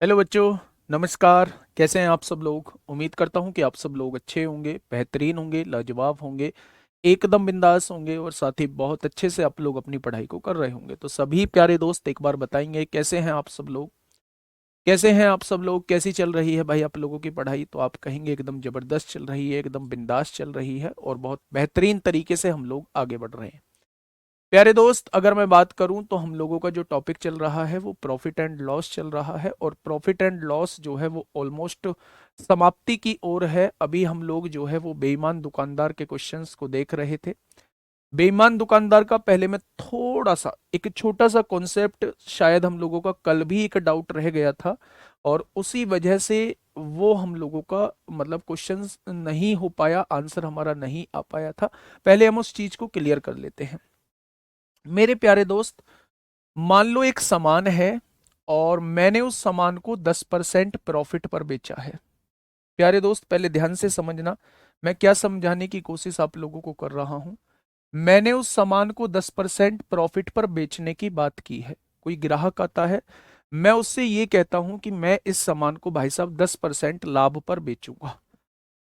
Hello बच्चों। नमस्कार। कैसे हैं आप सब लोग? उम्मीद करता हूं कि आप सब लोग अच्छे होंगे, बेहतरीन होंगे, लाजवाब होंगे, एकदम बिंदास होंगे और साथ ही बहुत अच्छे से आप लोग अपनी पढ़ाई को कर रहे होंगे। तो सभी प्यारे दोस्त एक बार बताएंगे कैसे हैं आप सब लोग? कैसे हैं आप सब लोग? कैसी चल रही है भाई आप लोगों की पढ़ाई? तो आप कहेंगे एकदम जबरदस्त चल रही है, एकदम बिंदास चल रही है और बहुत बेहतरीन तरीके से हम लोग आगे बढ़ रहे हैं। प्यारे दोस्त, अगर मैं बात करूं तो हम लोगों का जो टॉपिक चल रहा है वो प्रॉफिट एंड लॉस चल रहा है और प्रॉफिट एंड लॉस जो है वो ऑलमोस्ट समाप्ति की ओर है। अभी हम लोग जो है वो बेईमान दुकानदार के क्वेश्चंस को देख रहे थे। बेईमान दुकानदार का पहले मैं थोड़ा सा एक छोटा सा कॉन्सेप्ट, शायद हम लोगों का कल भी एक डाउट रह गया था और उसी वजह से वो हम लोगों का मतलब क्वेश्चंस नहीं हो पाया, आंसर हमारा नहीं आ पाया था। पहले हम उस चीज को क्लियर कर लेते हैं। मेरे प्यारे दोस्त, मान लो एक सामान है और मैंने उस सामान को 10% प्रॉफिट पर बेचा है। प्यारे दोस्त, पहले ध्यान से समझना मैं क्या समझाने की कोशिश आप लोगों को कर रहा हूं। मैंने उस सामान को 10% प्रॉफिट पर बेचने की बात की है। कोई ग्राहक आता है, मैं उससे ये कहता हूं कि मैं इस सामान को भाई साहब 10% लाभ पर बेचूंगा।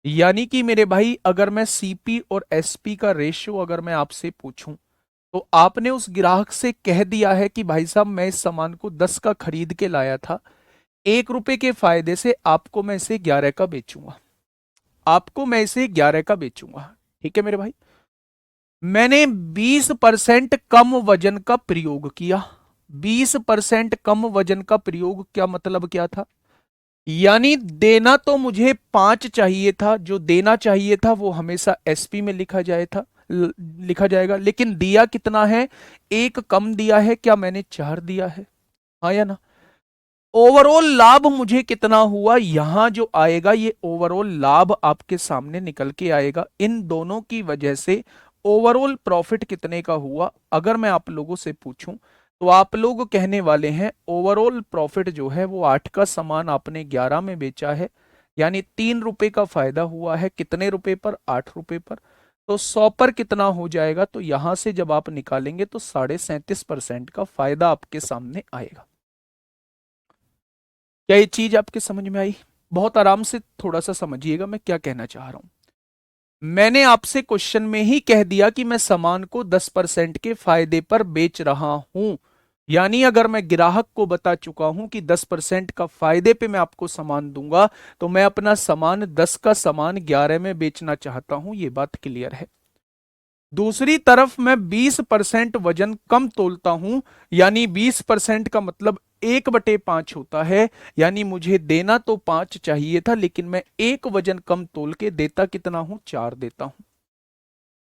यानी कि मेरे भाई, अगर मैं सीपी और एसपी का रेशियो अगर मैं आपसे पूछूं तो आपने उस ग्राहक से कह दिया है कि भाई साहब मैं इस सामान को 10 का खरीद के लाया था, 1 रुपए के फायदे से आपको मैं इसे 11 का बेचूंगा। आपको मैं इसे 11 का बेचूंगा। ठीक है मेरे भाई। मैंने 20% कम वजन का प्रयोग किया। 20% कम वजन का प्रयोग क्या मतलब क्या था? यानी देना तो मुझे 5 चाहिए था, जो देना चाहिए था वो हमेशा एसपी में लिखा जाए था, लिखा जाएगा, लेकिन दिया कितना है? एक कम दिया है। क्या मैंने 4 दिया है? हाँ या ना? ओवरऑल लाभ मुझे कितना हुआ यहां जो आएगा, ये ओवरऑल लाभ आपके सामने निकल के आएगा। इन दोनों की वजह से ओवरऑल प्रॉफिट कितने का हुआ अगर मैं आप लोगों से पूछूं तो आप लोग कहने वाले हैं ओवरऑल प्रॉफिट जो है वो 8 का सामान आपने 11 में बेचा है, यानी 3 रुपए का फायदा हुआ है। कितने रुपए पर? 8 रुपए पर। तो 100 पर कितना हो जाएगा? तो यहां से जब आप निकालेंगे तो 37.5% का फायदा आपके सामने आएगा। क्या ये चीज आपके समझ में आई? बहुत आराम से थोड़ा सा समझिएगा मैं क्या कहना चाह रहा हूं। मैंने आपसे क्वेश्चन में ही कह दिया कि मैं सामान को 10% के फायदे पर बेच रहा हूं। यानी अगर मैं ग्राहक को बता चुका हूं कि 10% का फायदे पे मैं आपको सामान दूंगा, तो मैं अपना सामान 10 का सामान 11 में बेचना चाहता हूं। ये बात क्लियर है। दूसरी तरफ मैं 20% वजन कम तोलता हूं, यानी 20% का मतलब 1/5 होता है। यानी मुझे देना तो 5 चाहिए था, लेकिन मैं एक वजन कम तोल के देता कितना हूं? 4 देता हूं।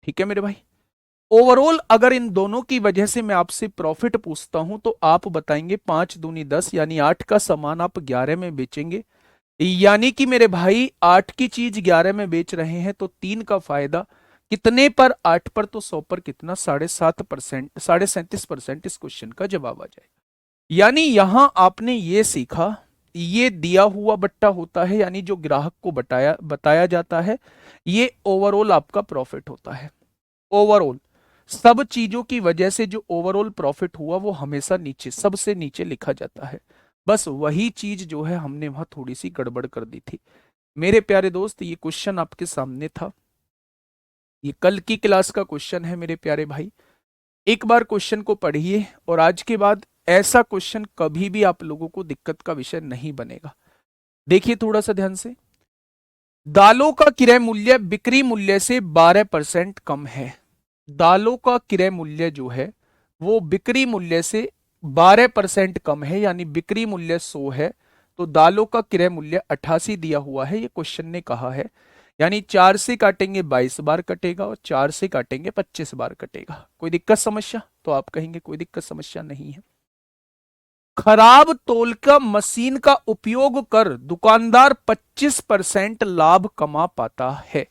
ठीक है मेरे भाई। ओवरऑल अगर इन दोनों की वजह से मैं आपसे प्रॉफिट पूछता हूं तो आप बताएंगे 5 दूनी 10, यानी 8 का सामान आप 11 में बेचेंगे। यानी कि मेरे भाई 8 की चीज 11 में बेच रहे हैं तो 3 का फायदा। कितने पर? 8 पर। तो 100 पर कितना? 7.5%, 37.5% इस क्वेश्चन का जवाब आ जाएगा। यानी यहां आपने ये सीखा, ये दिया हुआ बट्टा होता है, यानी जो ग्राहक को बताया बताया जाता है, ये ओवरऑल आपका प्रॉफिट होता है। ओवरऑल सब चीजों की वजह से जो ओवरऑल प्रॉफिट हुआ वो हमेशा नीचे, सबसे नीचे लिखा जाता है। बस वही चीज जो है हमने वहां थोड़ी सी गड़बड़ कर दी थी। मेरे प्यारे दोस्त, ये क्वेश्चन आपके सामने था। ये कल की क्लास का क्वेश्चन है मेरे प्यारे भाई। एक बार क्वेश्चन को पढ़िए और आज के बाद ऐसा क्वेश्चन कभी भी आप लोगों को दिक्कत का विषय नहीं बनेगा। देखिए थोड़ा सा ध्यान से। दालों का क्रय मूल्य बिक्री मूल्य से 12% कम है। दालों का क्रय मूल्य जो है वो बिक्री मूल्य से 12% कम है, यानी बिक्री मूल्य 100 है तो दालों का क्रय मूल्य 88 दिया हुआ है, ये क्वेश्चन ने कहा है। यानी 4 से काटेंगे 22 बार कटेगा और 4 से काटेंगे 25 बार कटेगा। कोई दिक्कत समस्या? तो आप कहेंगे कोई दिक्कत समस्या नहीं है। खराब तौल का मशीन का उपयोग कर दुकानदार 25% लाभ कमा पाता है।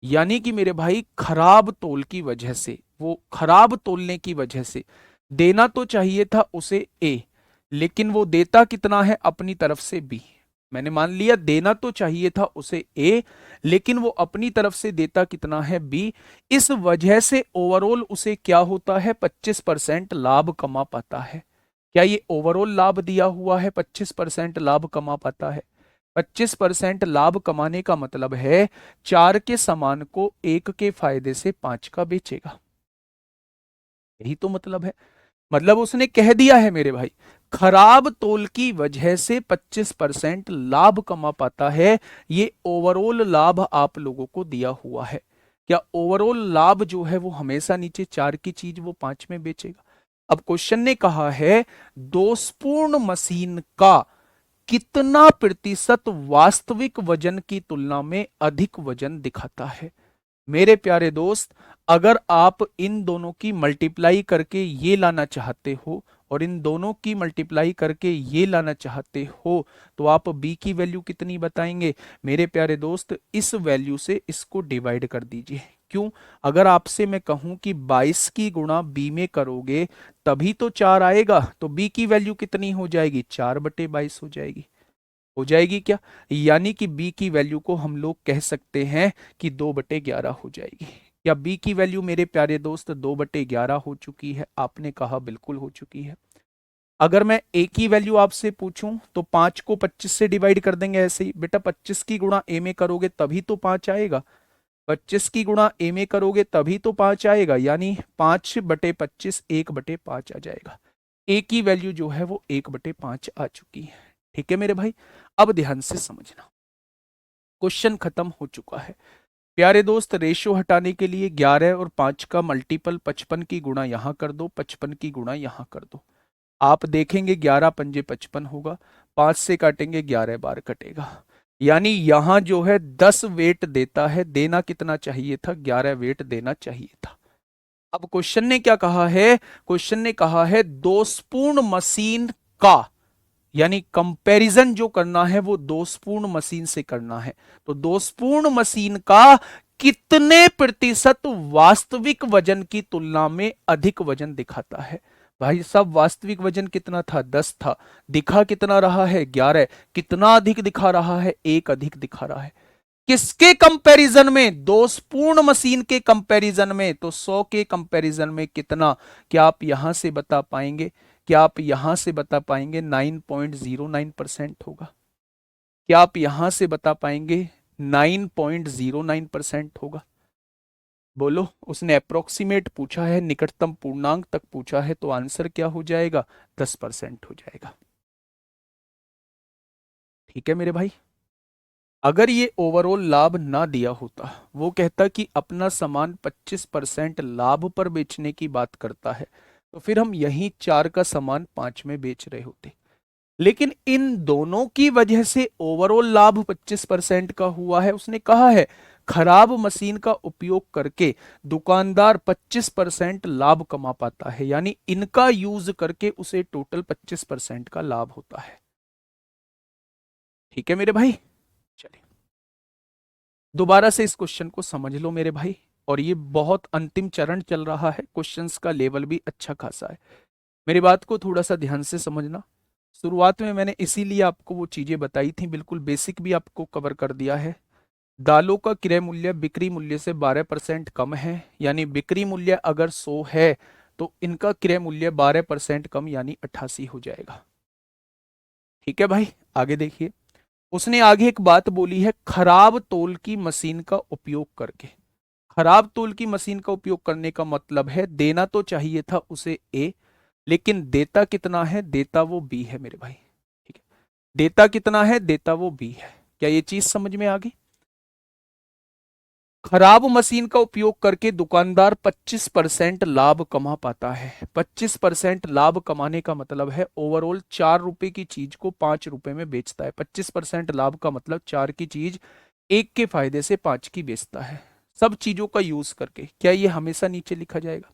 यानी कि मेरे भाई खराब तौल की वजह से, वो खराब तौलने की वजह से देना तो चाहिए था उसे ए, लेकिन वो देता कितना है अपनी तरफ से बी। मैंने मान लिया देना तो चाहिए था उसे ए, लेकिन वो अपनी तरफ से देता कितना है? बी। इस वजह से ओवरऑल उसे क्या होता है? 25% लाभ कमा पाता है। क्या ये ओवरऑल लाभ दिया हुआ है 25% लाभ कमा पाता है? 25% लाभ कमाने का मतलब है 4 के सामान को 1 के फायदे से 5 का बेचेगा। यही तो मतलब है। मतलब उसने कह दिया है मेरे भाई, खराब तौल की वजह से 25% लाभ कमा पाता है। ये ओवरऑल लाभ आप लोगों को दिया हुआ है। क्या ओवरऑल लाभ जो है वो हमेशा नीचे 4 की चीज वो 5 में बेचेगा? अब क्वेश्चन ने कहा है दोषपूर्ण मशीन का कितना प्रतिशत वास्तविक वजन की तुलना में अधिक वजन दिखाता है? मेरे प्यारे दोस्त, अगर आप इन दोनों की मल्टीप्लाई करके ये लाना चाहते हो और इन दोनों की मल्टीप्लाई करके ये लाना चाहते हो तो आप b की वैल्यू कितनी बताएंगे? मेरे प्यारे दोस्त, इस वैल्यू से इसको डिवाइड कर दीजिए। क्यों? अगर आपसे मैं कहूं कि 22 की गुणा b में करोगे तभी तो 4 आएगा, तो b की वैल्यू कितनी हो जाएगी? 4/22 हो जाएगी। हो जाएगी क्या? यानी कि b की वैल्यू को हम लोग कह सकते हैं कि 2/11 हो जाएगी। क्या b की वैल्यू मेरे प्यारे दोस्त 2/11 हो चुकी है? आपने कहा बिल्कुल हो चुकी है। अगर मैं a की वैल्यू आपसे पूछूं तो 5 को 25 से डिवाइड कर देंगे ऐसे ही। बेटा 25 की गुणा a में करोगे तभी तो 5 आएगा। 25 की गुणा a में करोगे तभी तो 5 आएगा, यानी 5/25 1/5 आ जाएगा। a की वैल्यू जो है वो 1/5 आ चुकी है। ठीक है मेरे भाई, अब ध्यान से समझना, क्वेश्चन खत्म हो चुका है। प्यारे दोस्त, रेशियो हटाने के लिए 11 और 5 का मल्टीपल 55 की गुणा यहां कर दो, 55 की गुणा यहां कर दो। आप देखेंगे 11 पंजे 55 होगा, 5 से काटेंगे 11 बार कटेगा, यानी यहां जो है 10 वेट देता है। देना कितना चाहिए था? 11 वेट देना चाहिए था। अब क्वेश्चन ने क्या कहा है? क्वेश्चन ने कहा है दोषपूर्ण मशीन का, यानी कंपैरिजन जो करना है वो दोषपूर्ण मशीन से करना है। तो दोषपूर्ण मशीन का कितने प्रतिशत वास्तविक वजन की तुलना में अधिक वजन दिखाता है? भाई साहब, वास्तविक वजन कितना था? 10 था। दिखा कितना रहा है? 11। कितना अधिक दिखा रहा है? 1 अधिक दिखा रहा है। किसके कंपैरिजन में? दोषपूर्ण मशीन के कंपैरिजन में। तो 100 के कंपैरिजन में कितना? क्या आप यहां से बता पाएंगे? क्या आप यहां से बता पाएंगे? 9.09% होगा। क्या आप यहां से बता पाएंगे? 9.09% होगा। बोलो, उसने अप्रोक्सीमेट पूछा है, निकटतम पूर्णांक तक पूछा है, तो आंसर क्या हो जाएगा? 10% हो जाएगा। ठीक है मेरे भाई, अगर ये ओवरऑल लाभ ना दिया होता, वो कहता कि अपना सामान 25% लाभ पर बेचने की बात करता है, तो फिर हम यही 4 का सामान 5 में बेच रहे होते। लेकिन इन दोनों की वजह से ओवरऑल लाभ 25% का हुआ है। उसने कहा है खराब मशीन का उपयोग करके दुकानदार 25% लाभ कमा पाता है, यानी इनका यूज करके उसे टोटल 25% का लाभ होता है। ठीक है मेरे भाई, चलिए दोबारा से इस क्वेश्चन को समझ लो मेरे भाई। और ये बहुत अंतिम चरण चल रहा है, क्वेश्चंस का लेवल भी अच्छा खासा है। मेरी बात को थोड़ा सा ध्यान से समझना। शुरुआत में मैंने इसीलिए आपको वो चीजें बताई थी, बिल्कुल बेसिक भी आपको कवर कर दिया है। दालों का क्रय मूल्य बिक्री मूल्य से 12% कम है, यानी बिक्री मूल्य अगर 100 है तो इनका क्रय मूल्य 12% कम यानी 88 हो जाएगा। ठीक है भाई, आगे देखिए। उसने आगे एक बात बोली है, खराब तौल की मशीन का उपयोग करके। खराब तौल की मशीन का उपयोग करने का मतलब है देना तो चाहिए था उसे ए, लेकिन देता कितना है? देता वो बी है मेरे भाई। ठीक है, देता कितना है? देता वो बी है। क्या ये चीज समझ में आ गई? खराब मशीन का उपयोग करके दुकानदार 25% लाभ कमा पाता है। 25% लाभ कमाने का मतलब है ओवरऑल 4 रुपए की चीज को 5 रुपए में बेचता है। 25% लाभ का मतलब 4 की चीज 1 के फायदे से 5 की बेचता है, सब चीजों का यूज करके। क्या ये हमेशा नीचे लिखा जाएगा?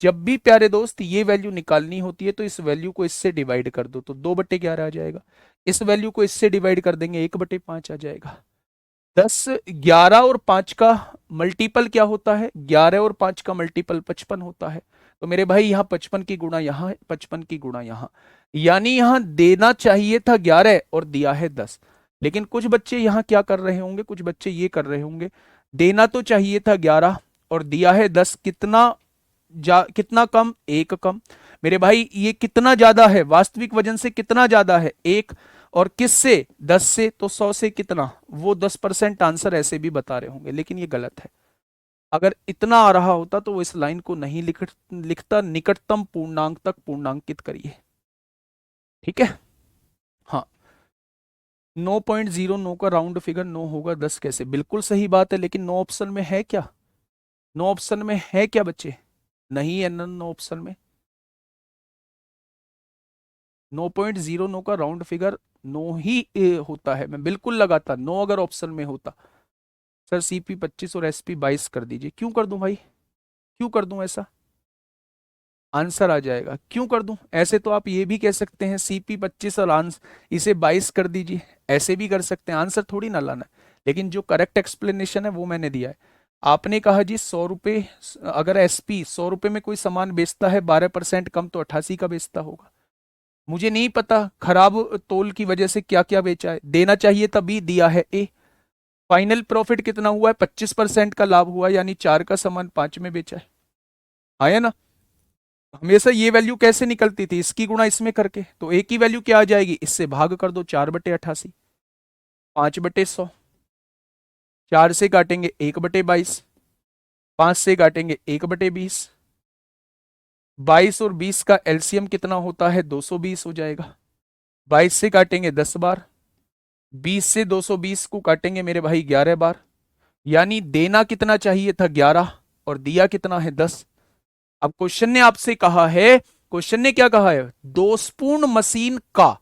जब भी प्यारे दोस्त ये वैल्यू निकालनी होती है तो इस वैल्यू को इससे डिवाइड कर दो, तो 2/11 आ जाएगा। इस वैल्यू को इससे डिवाइड कर देंगे, 1/5 आ जाएगा। 10, 11 और 5 का मल्टीपल क्या होता है? 11 और 5 का मल्टीपल 55 होता है। तो मेरे भाई यहाँ 55 की गुणा यहाँ है, 55 की गुणा यहाँ, यानी यहाँ देना चाहिए था 11 और दिया है 10। लेकिन कुछ बच्चे यहाँ क्या कर रहे होंगे? कुछ बच्चे ये कर रहे होंगे, देना तो चाहिए था 11 और दिया है 10। कितना कितना कम, एक कम। मेरे भाई ये कितना ज्यादा है, वास्तविक वजन से कितना ज्यादा है, एक। और किससे, 10 से, तो 100 से कितना, वो 10% आंसर ऐसे भी बता रहे होंगे, लेकिन ये गलत है। अगर इतना आ रहा होता तो वो इस लाइन को नहीं लिखता, निकटतम पूर्णांक तक पूर्णांकित करिए। ठीक है। हाँ, 9.09 का राउंड फिगर 9 होगा 10 कैसे, बिल्कुल सही बात है, लेकिन नो ऑप्शन में है क्या, नो ऑप्शन में है क्या बच्चे, नहीं है नो ऑप्शन में। 9.09 का राउंड फिगर 9 ही होता है, मैं बिल्कुल लगाता 9 अगर ऑप्शन में होता। सर सीपी 25 और एसपी 22 कर दीजिए, क्यों कर दूं भाई, क्यों कर दूं ऐसा, आंसर आ जाएगा, क्यों कर दूं। ऐसे तो आप ये भी कह सकते हैं सीपी 25 और इसे 22 कर दीजिए, ऐसे भी कर सकते हैं, आंसर थोड़ी ना लाना है। लेकिन जो करेक्ट एक्सप्लेनेशन है वो मैंने दिया है। आपने कहा जी 100 रुपये, अगर एसपी 100 रुपये में कोई सामान बेचता है 12% कम, तो 88 का बेचता होगा। मुझे नहीं पता खराब तोल की वजह से क्या क्या बेचा है, देना चाहिए तभी दिया है ए। फाइनल प्रॉफिट कितना हुआ है, 25% का लाभ हुआ, यानी 4 का सामान 5 में बेचा है, आया ना। हमेशा ये वैल्यू कैसे निकलती थी, इसकी गुणा इसमें करके, तो ए की वैल्यू क्या आ जाएगी, इससे भाग कर दो, 4/88, 5/100, 4 से काटेंगे 1/22, 5 से काटेंगे 1/20, 22 और 20 का एलसीएम कितना होता है, 220 हो जाएगा। 22 से काटेंगे 10 बार, 20 से 220 को काटेंगे मेरे भाई 11 बार, यानी देना कितना चाहिए था, 11, और दिया कितना है, 10। अब क्वेश्चन ने आपसे कहा है, क्वेश्चन ने क्या कहा है, दोषपूर्ण मशीन का,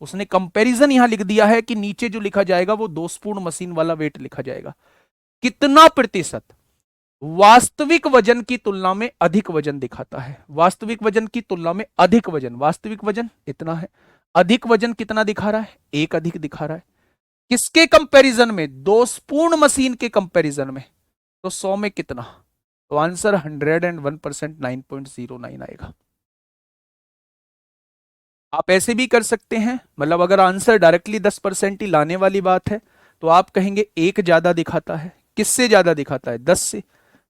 उसने कंपैरिजन यहां लिख दिया है कि नीचे जो लिखा जाएगा वो दोषपूर्ण मशीन वाला वेट लिखा जाएगा। कितना प्रतिशत वास्तविक वजन की तुलना में अधिक वजन दिखाता है, वास्तविक वजन की तुलना में अधिक वजन, वास्तविक वजन इतना है, अधिक वजन कितना दिखा रहा है, एक अधिक दिखा रहा है। किसके कंपैरिजन में, दोषपूर्ण मशीन के कंपैरिजन में, तो 100 में कितना, तो आंसर 101%, 9.09 आएगा। आप ऐसे भी कर सकते हैं, मतलब अगर आंसर डायरेक्टली 10% ही लाने वाली बात है, तो आप कहेंगे एक ज्यादा दिखाता है, किससे ज्यादा दिखाता है, 10 से,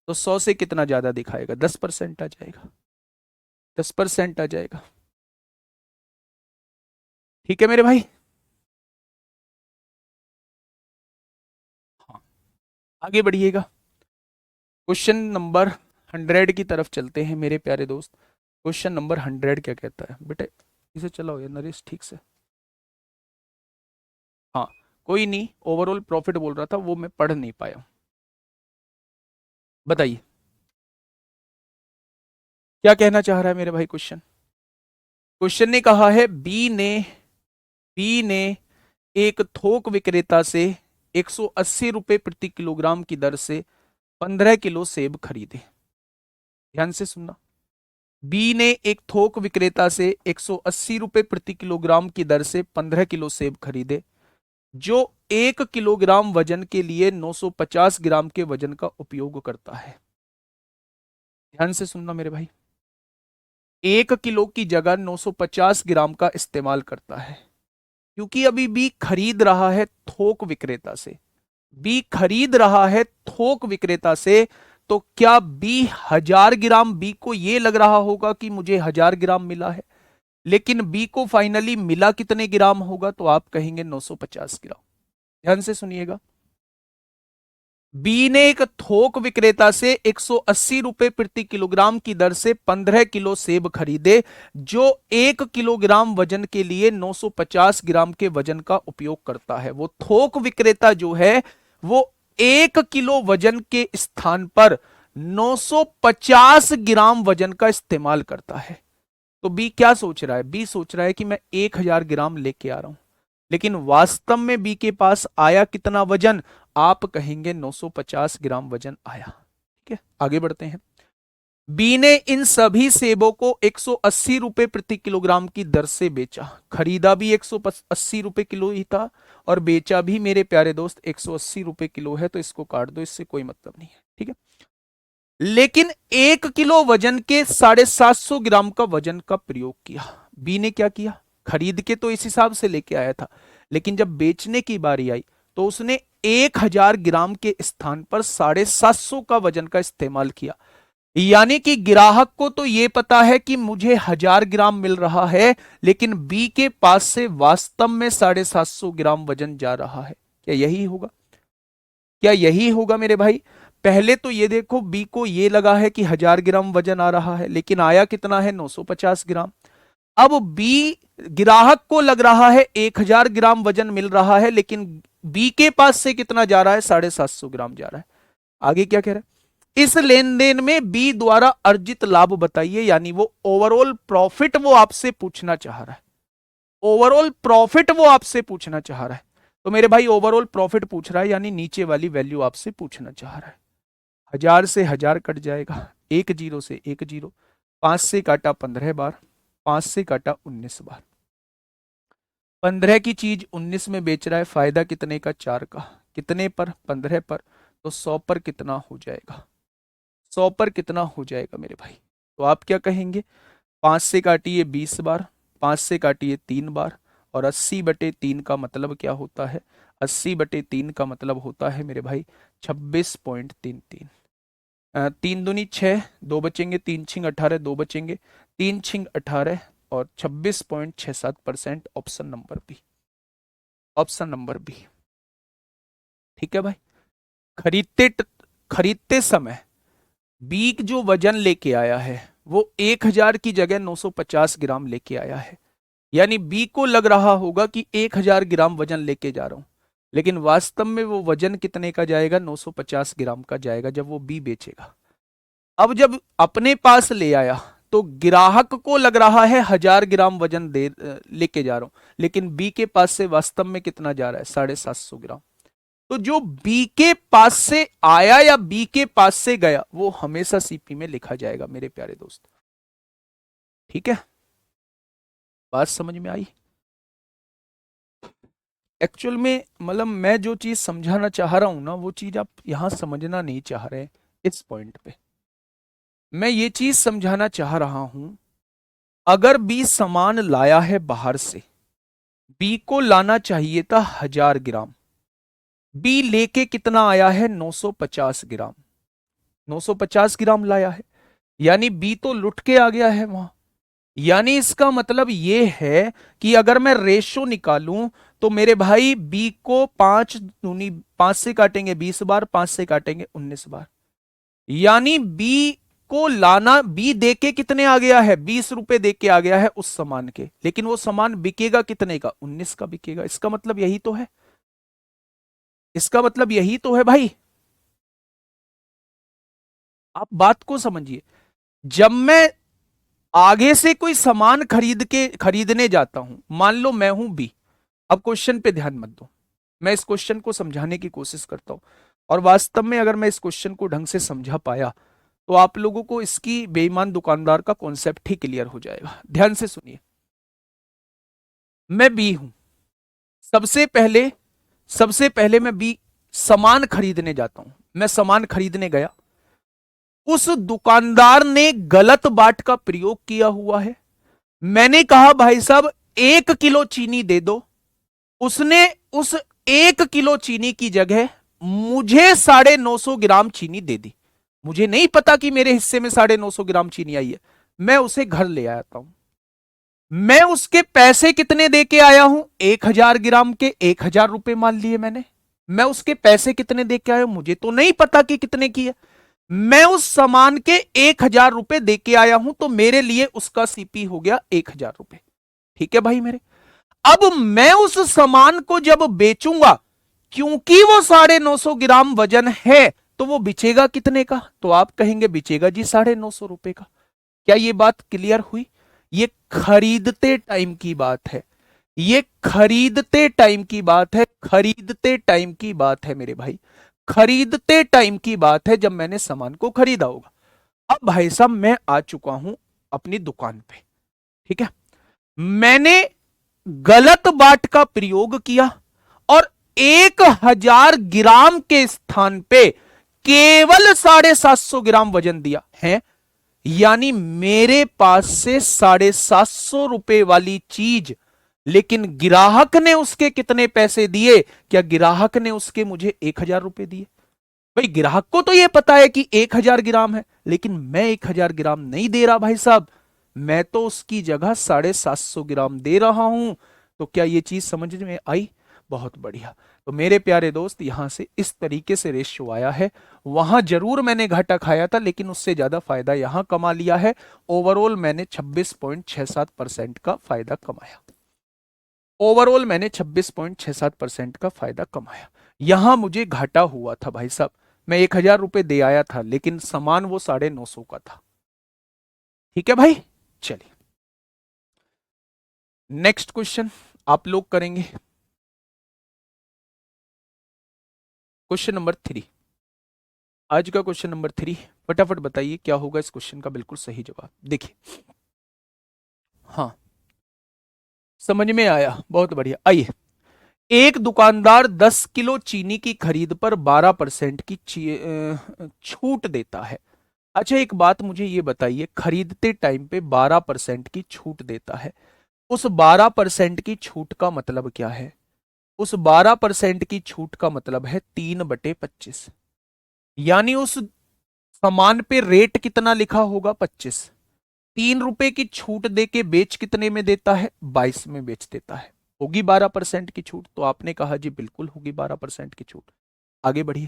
तो 100 से कितना ज्यादा दिखाएगा, 10% आ जाएगा, 10% आ जाएगा। ठीक है मेरे भाई। हाँ, आगे बढ़िएगा, क्वेश्चन नंबर 100 की तरफ चलते हैं मेरे प्यारे दोस्त। क्वेश्चन नंबर 100 क्या कहता है बेटे, इसे चलाओ यार नरेश ठीक से। हाँ, कोई नहीं, ओवरऑल प्रॉफिट बोल रहा था, वो मैं पढ़ नहीं पाया। बताइए क्या कहना चाह रहा है मेरे भाई क्वेश्चन। क्वेश्चन ने कहा है बी ने एक थोक विक्रेता से 180 रुपए प्रति किलोग्राम की दर से 15 किलो सेब खरीदे। ध्यान से सुनना, बी ने एक थोक विक्रेता से 180 रुपए प्रति किलोग्राम की दर से 15 किलो सेब खरीदे, जो 1 किलोग्राम वजन के लिए 950 ग्राम के वजन का उपयोग करता है। ध्यान से सुनना मेरे भाई, 1 किलो की जगह 950 ग्राम का इस्तेमाल करता है, क्योंकि अभी बी खरीद रहा है थोक विक्रेता से, बी खरीद रहा है थोक विक्रेता से, तो क्या बी 1000 ग्राम, बी को यह लग रहा होगा कि मुझे 1000 ग्राम मिला है, लेकिन बी को फाइनली मिला कितने ग्राम होगा, तो आप कहेंगे 950 ग्राम। ध्यान से सुनिएगा, बी ने एक थोक विक्रेता से 180 रुपए प्रति किलोग्राम की दर से 15 किलो सेब खरीदे, जो 1 किलोग्राम वजन के लिए 950 ग्राम के वजन का उपयोग करता है। वो थोक विक्रेता जो है वो 1 किलो वजन के स्थान पर 950 ग्राम वजन का इस्तेमाल करता है। तो बी क्या सोच रहा है, बी सोच रहा है कि मैं 1000 ग्राम लेके आ रहा हूं, लेकिन वास्तव में बी के पास आया कितना वजन, आप कहेंगे 950 ग्राम वजन आया। ठीक है, आगे बढ़ते हैं। बी ने इन सभी सेबों को 180 रुपए प्रति किलोग्राम की दर से बेचा, खरीदा भी 180 रुपए किलो ही था, और बेचा भी मेरे प्यारे दोस्त 180 रुपए किलो है, तो इसको काट दो, इससे कोई मतलब नहीं है। ठीक है, लेकिन 1 किलो वजन के 750 ग्राम का वजन का प्रयोग किया। बी ने क्या किया, खरीद के तो इस हिसाब से लेके आया था, लेकिन जब बेचने की बारी आई तो उसने 1000 ग्राम के स्थान पर 750 का वजन का इस्तेमाल किया। यानी कि ग्राहक को तो यह पता है कि मुझे 1000 ग्राम मिल रहा है, लेकिन बी के पास से वास्तव में 750 ग्राम वजन जा रहा है। क्या यही होगा? क्या यही होगा मेरे भाई? पहले तो ये देखो, बी को ये लगा है कि 1000 ग्राम वजन आ रहा है, लेकिन आया कितना है? 950 ग्राम। अब बी, ग्राहक को लग रहा है 1000 ग्राम वजन मिल रहा है, लेकिन बी के पास से कितना जा रहा है? 750 ग्राम जा रहा है। आगे क्या कह रहा है? इस लेन देन में बी द्वारा अर्जित लाभ बताइए, यानी वो ओवरऑल प्रॉफिट वो आपसे पूछना चाह रहा है। ओवरऑल प्रॉफिट वो आपसे पूछना चाह रहा है। तो मेरे भाई ओवरऑल प्रॉफिट पूछ रहा है, यानी नीचे वाली वैल्यू आपसे पूछना चाह रहा है। 1000 से 1000 कट जाएगा, एक जीरो से एक जीरो, 5 से काटा 15 बार, 5 से काटा 19 बार। 15 की चीज 19 में बेच रहा है, फायदा कितने का? 4 का। कितने पर? 15 पर। तो 100 पर कितना हो जाएगा? 100 पर कितना हो जाएगा मेरे भाई? तो आप क्या कहेंगे? 5 से काटिए 20 बार, 5 से काटिए 3 बार, और 80/3 का मतलब क्या होता है? 80/3 का मतलब होता है मेरे भाई 26.33। 3 दूनी 6, 2 बचेंगे, 3 6 18, 2 बचेंगे, 3 6 18 और 26.67%। Option number B. Option number B. ठीक है भाई। खरीदते खरीदते समय बी जो वजन लेके आया है वो 1000 की जगह 950 ग्राम लेके आया है। यानी बी को लग रहा होगा कि 1000 ग्राम वजन लेके जा रहा हूं, लेकिन वास्तव में वो वजन कितने का जाएगा? 950 ग्राम का जाएगा जब वो बी बेचेगा। अब जब अपने पास ले आया तो ग्राहक को लग रहा है 1000 ग्राम वजन दे लेके जा रहा हूं, लेकिन बी के पास से वास्तव में कितना जा रहा है? 750 ग्राम। तो जो बी के पास से आया या बी के पास से गया वो हमेशा सीपी में लिखा जाएगा मेरे प्यारे दोस्त। ठीक है, बात समझ में आई? एक्चुअल में मतलब मैं जो चीज समझाना चाह रहा हूं ना, वो चीज आप यहां समझना नहीं चाह रहे हैं। इस पॉइंट पे मैं ये चीज समझाना चाह रहा हूं, अगर बी सामान लाया है बाहर से, बी को लाना चाहिए था 1000 ग्राम, बी लेके कितना आया है? 950 ग्राम। 950 ग्राम लाया है, यानी बी तो लुट के आ गया है वहां। यानी इसका मतलब यह है कि अगर मैं रेशो निकालूं तो मेरे भाई बी को 5 से काटेंगे 20 बार, 5 से काटेंगे 19 बार। यानी बी को लाना, बी देके कितने आ गया है? 20 रुपए देके आ गया है उस सामान के, लेकिन वो सामान बिकेगा कितने का? 19 का बिकेगा। इसका मतलब यही तो है। इसका मतलब यही तो है भाई। आप बात को समझिए। जब मैं आगे से कोई सामान खरीदने जाता हूं, मान लो मैं हूं बी। अब क्वेश्चन पे ध्यान मत दो, मैं इस क्वेश्चन को समझाने की कोशिश करता हूं, और वास्तव में अगर मैं इस क्वेश्चन को ढंग से समझा पाया तो आप लोगों को इसकी बेईमान दुकानदार का कॉन्सेप्ट ही क्लियर हो जाएगा। ध्यान से सुनिए। मैं बी हूं। सबसे पहले सबसे पहले मैं बी सामान खरीदने जाता हूं। मैं सामान खरीदने गया, उस दुकानदार ने गलत बाट का प्रयोग किया हुआ है। मैंने कहा भाई साहब 1 किलो चीनी दे दो, उसने उस 1 किलो चीनी की जगह मुझे 950 ग्राम चीनी दे दी। मुझे नहीं पता कि मेरे हिस्से में 950 ग्राम चीनी आई है। मैं उसे घर ले आता हूं। मैं उसके पैसे कितने दे के आया हूं? 1000 ग्राम के 1000 रुपए मान लिए मैंने। मैं उसके पैसे कितने दे के आया हूं? मुझे तो नहीं पता कि कितने की है। मैं उस सामान के 1000 रुपए दे के आया हूं, तो मेरे लिए उसका सीपी हो गया 1000 रुपए। ठीक है भाई मेरे। अब मैं उस सामान को जब बेचूंगा, क्योंकि वो 950 ग्राम वजन है, तो वो बिचेगा कितने का? तो आप कहेंगे बिचेगा जी 950 रुपए का। क्या ये बात क्लियर हुई? ये खरीदते टाइम की बात है। ये खरीदते टाइम की बात है। खरीदते टाइम की बात है मेरे भाई। खरीदते टाइम की बात है, जब मैंने सामान को खरीदा होगा। अब भाई साहब मैं आ चुका हूं अपनी दुकान पे। ठीक है, मैंने गलत बाट का प्रयोग किया और 1000 ग्राम के स्थान पे केवल 750 ग्राम वजन दिया है। यानी मेरे पास से 750 रुपए वाली चीज, लेकिन ग्राहक ने उसके कितने पैसे दिए? क्या ग्राहक ने उसके मुझे 1000 रुपए दिए? भाई ग्राहक को तो ये पता है कि 1,000 ग्राम है, लेकिन मैं 1,000 ग्राम नहीं दे रहा भाई साहब, मैं तो उसकी जगह 750 ग्राम दे रहा हूं। तो क्या ये चीज समझ में आई? बहुत बढ़िया। तो मेरे प्यारे दोस्त, यहां से इस तरीके से रेशियो आया है। वहां जरूर मैंने घाटा खाया था, लेकिन उससे ज्यादा फायदा यहां कमा लिया है। ओवरऑल मैंने 26.67% का फायदा कमाया। ओवरऑल मैंने 26.67% का फायदा कमाया। यहां मुझे घाटा हुआ था भाई साहब, मैं 1,000 रुपए दे आया था, लेकिन सामान वो 950 का था। ठीक है भाई, चलिए नेक्स्ट क्वेश्चन आप लोग करेंगे। क्वेश्चन नंबर 3, आज का क्वेश्चन नंबर 3, फटाफट बताइए क्या होगा इस क्वेश्चन का बिल्कुल सही जवाब। देखिए, हाँ समझ में आया, बहुत बढ़िया। आइए, एक दुकानदार 10 किलो चीनी की खरीद पर 12% की छूट देता है। अच्छा एक बात मुझे ये बताइए, खरीदते टाइम पे 12% की छूट देता है, उस 12% की छूट का मतलब क्या है? उस 12% की छूट का मतलब है 3/25। यानी उस सामान पे रेट कितना लिखा होगा? 25। 3 रुपए की छूट दे के बेच कितने में देता है? 22 में बेच देता है। होगी 12% की छूट? तो आपने कहा जी बिल्कुल होगी 12% की छूट। आगे बढ़िए।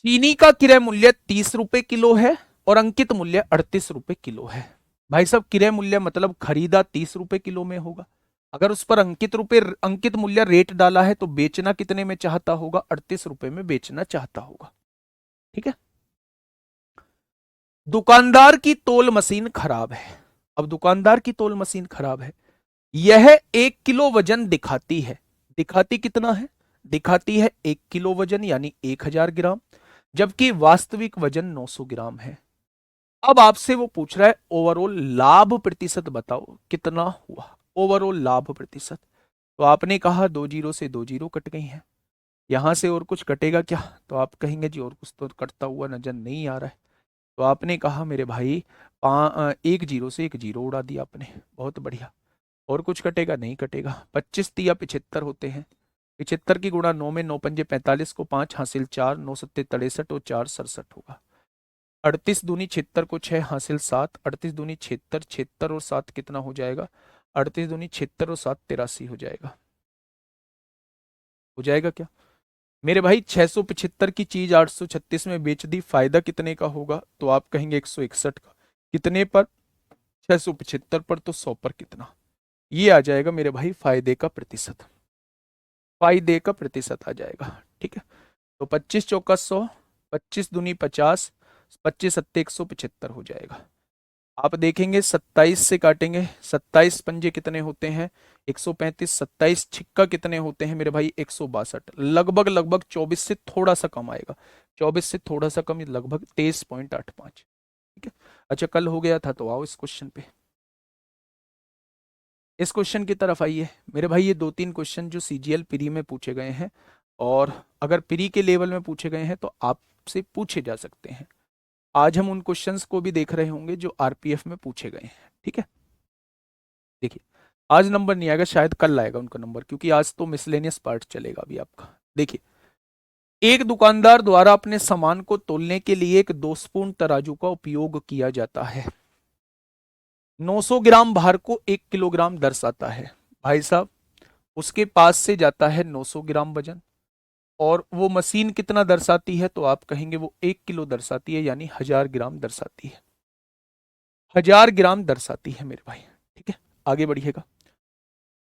चीनी का क्रय मूल्य 30 रुपए किलो है और अंकित मूल्य 38 रुपए किलो है। भाई साहब क्रय मूल्य मतलब खरीदा 30 रुपए किलो में होगा, अगर उस पर अंकित मूल्य रेट डाला है तो बेचना कितने में चाहता होगा? 38 रुपए में बेचना चाहता होगा। ठीक है। दुकानदार की तोल मशीन खराब है। अब दुकानदार की तोल मशीन खराब है, यह 1 किलो वजन दिखाती है। दिखाती कितना है? दिखाती है 1 किलो वजन यानी 1,000 ग्राम, जबकि वास्तविक वजन 900 ग्राम है। अब आपसे वो पूछ रहा है ओवरऑल लाभ प्रतिशत बताओ कितना हुआ? ओवरऑल लाभ प्रतिशत। तो आपने कहा 2 जीरो से 2 जीरो कट गई हैं, यहां से और कुछ कटेगा क्या? तो आप कहेंगे जी और कुछ तो कटता हुआ नजर नहीं आ रहा है। तो आपने कहा मेरे भाई 1 जीरो से 1 जीरो उड़ा दिया आपने, बहुत बढ़िया। और कुछ कटेगा? नहीं कटेगा। 25 तिया 75 होते हैं, 75 की गुणा 9 में 9 पंजे 45 को 5 हासिल 4, 9 सत्ते 63 और 4 67 होगा। 38 दूनी 76 को 6 हासिल 7, 38 दूनी 76, 76 और 7 कितना हो जाएगा? 38 दूनी 76 और 7 83 हो जाएगा। हो जाएगा क्या मेरे भाई? 675 की चीज 836 में बेच दी, फायदा कितने का होगा? तो आप कहेंगे 161 का। कितने पर? 675 पर। तो 100 पर कितना? ये आ जाएगा मेरे भाई फायदे का प्रतिशत। फायदे का प्रतिशत आ जाएगा। ठीक है। तो 25 चौका 100, 25 दूनी 50, 25 सत्ते 175 हो जाएगा। आप देखेंगे 27 से काटेंगे, 27 पंजे कितने होते हैं? 135। 27 छिक्का कितने होते हैं मेरे भाई? 162। लगभग लगभग 24 से थोड़ा सा कम आएगा, 24 से थोड़ा सा कम, लगभग 23.85। ठीक है। अच्छा कल हो गया था, तो आओ इस क्वेश्चन पे, इस क्वेश्चन की तरफ आइए मेरे भाई। ये 2-3 क्वेश्चन जो सीजीएल प्री में पूछे गए हैं, और अगर प्री के लेवल में पूछे गए हैं तो आपसे पूछे जा सकते हैं। आज हम उन क्वेश्चंस को भी देख रहे होंगे जो आरपीएफ में पूछे गए हैं। ठीक है। देखिए, आज नंबर नहीं आएगा, शायद कल आएगा उनका नंबर, क्योंकि आज तो मिसलेनियस पार्ट चलेगा अभी आपका। देखिए, एक दुकानदार द्वारा अपने सामान को तोलने के लिए एक दोषपूर्ण तराजू का उपयोग किया जाता है। 900 ग्राम भार को 1 किलोग्राम दर्शाता है। भाई साहब उसके पास से जाता है 900 ग्राम वजन, और वो मशीन कितना दर्शाती है? तो आप कहेंगे वो 1 किलो दर्शाती है, यानी 1000 ग्राम दर्शाती है। 1000 ग्राम दर्शाती है मेरे भाई। ठीक है, आगे बढ़िएगा।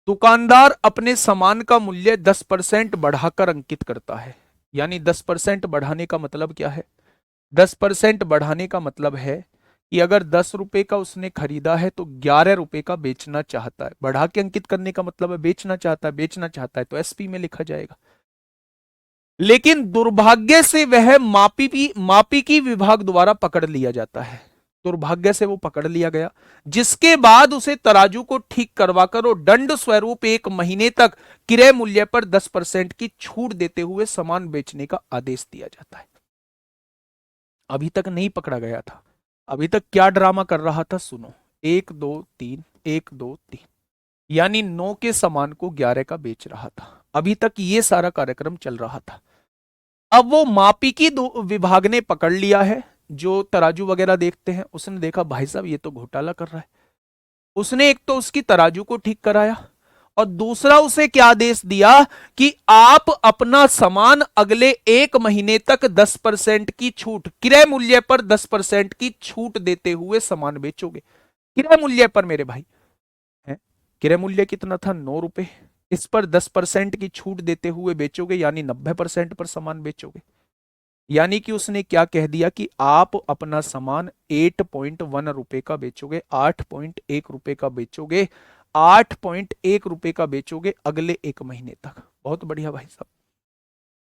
दुकानदार अपने सामान का मूल्य 10% बढ़ाकर अंकित करता है। यानी 10% बढ़ाने का मतलब क्या है? 10% बढ़ाने का मतलब है कि अगर 10 रुपए का उसने खरीदा है तो 11 रुपए का बेचना चाहता है। बढ़ा के अंकित करने का मतलब है बेचना चाहता है, बेचना चाहता है तो एसपी में लिखा जाएगा। लेकिन दुर्भाग्य से वह मापिकी विभाग द्वारा पकड़ लिया जाता है। दुर्भाग्य से वो पकड़ लिया गया, जिसके बाद उसे तराजू को ठीक करवाकर और दंड स्वरूप 1 महीने तक क्रय मूल्य पर 10% की छूट देते हुए सामान बेचने का आदेश दिया जाता है। अभी तक नहीं पकड़ा गया था। अभी तक क्या ड्रामा कर रहा था सुनो। 1 2 3, 1 2 3, यानी 9 के सामान को 11 का बेच रहा था। अभी तक ये सारा कार्यक्रम चल रहा था। अब वो मापिकी विभाग ने पकड़ लिया है, जो तराजू वगैरह देखते हैं, उसने देखा भाई साहब ये तो घोटाला कर रहा है। उसने एक तो उसकी तराजू को ठीक कराया, और दूसरा उसे क्या आदेश दिया कि आप अपना सामान अगले 1 महीने तक 10% की छूट, क्रय मूल्य पर 10% की छूट देते हुए सामान बेचोगे। क्रय मूल्य पर मेरे भाई, है क्रय मूल्य कितना था, 9 रुपए, इस पर 10% की छूट देते हुए बेचोगे, यानी 90% पर सामान बेचोगे। यानी कि उसने क्या कह दिया कि आप अपना सामान 8.1 रुपए का बेचोगे, 8.1 रुपए का बेचोगे, 8.1 रुपए का बेचोगे अगले 1 महीने तक। बहुत बढ़िया भाई साहब।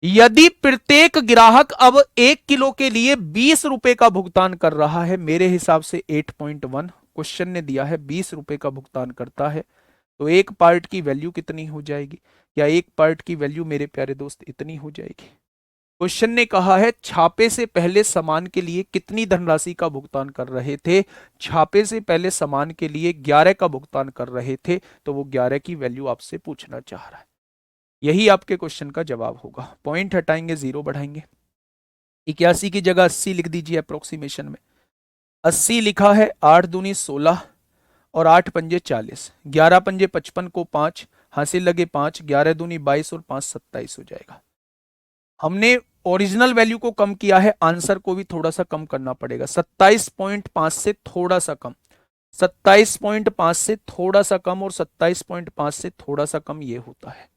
यदि प्रत्येक ग्राहक अब 1 किलो के लिए 20 रुपए का भुगतान कर रहा है, मेरे हिसाब से 8.1 क्वेश्चन ने दिया है 20 रुपए का भुगतान करता है, तो एक पार्ट की वैल्यू कितनी हो जाएगी, या एक पार्ट की वैल्यू मेरे प्यारे दोस्त इतनी हो जाएगी। क्वेश्चन ने कहा है छापे से पहले सामान के लिए कितनी धनराशि का भुगतान कर रहे थे। छापे से पहले सामान के लिए 11 का भुगतान कर रहे थे, तो वो 11 की वैल्यू आपसे पूछना चाह रहा है। यही आपके क्वेश्चन का जवाब होगा। पॉइंट हटाएंगे, जीरो बढ़ाएंगे। 81 की जगह 80 लिख दीजिए अप्रोक्सीमेशन में। 80 लिखा है, 8 दूनी 16 और 8 पंजे 40, 11 पंजे 55 को 5 हासिल लगे 5, 11 दूनी 22 और 5 27 हो जाएगा। हमने ओरिजिनल वैल्यू को कम किया है, आंसर को भी थोड़ा सा कम करना पड़ेगा। 27.5 से थोड़ा सा कम, 27.5 से थोड़ा सा कम और 27.5 से थोड़ा सा कम ये होता है।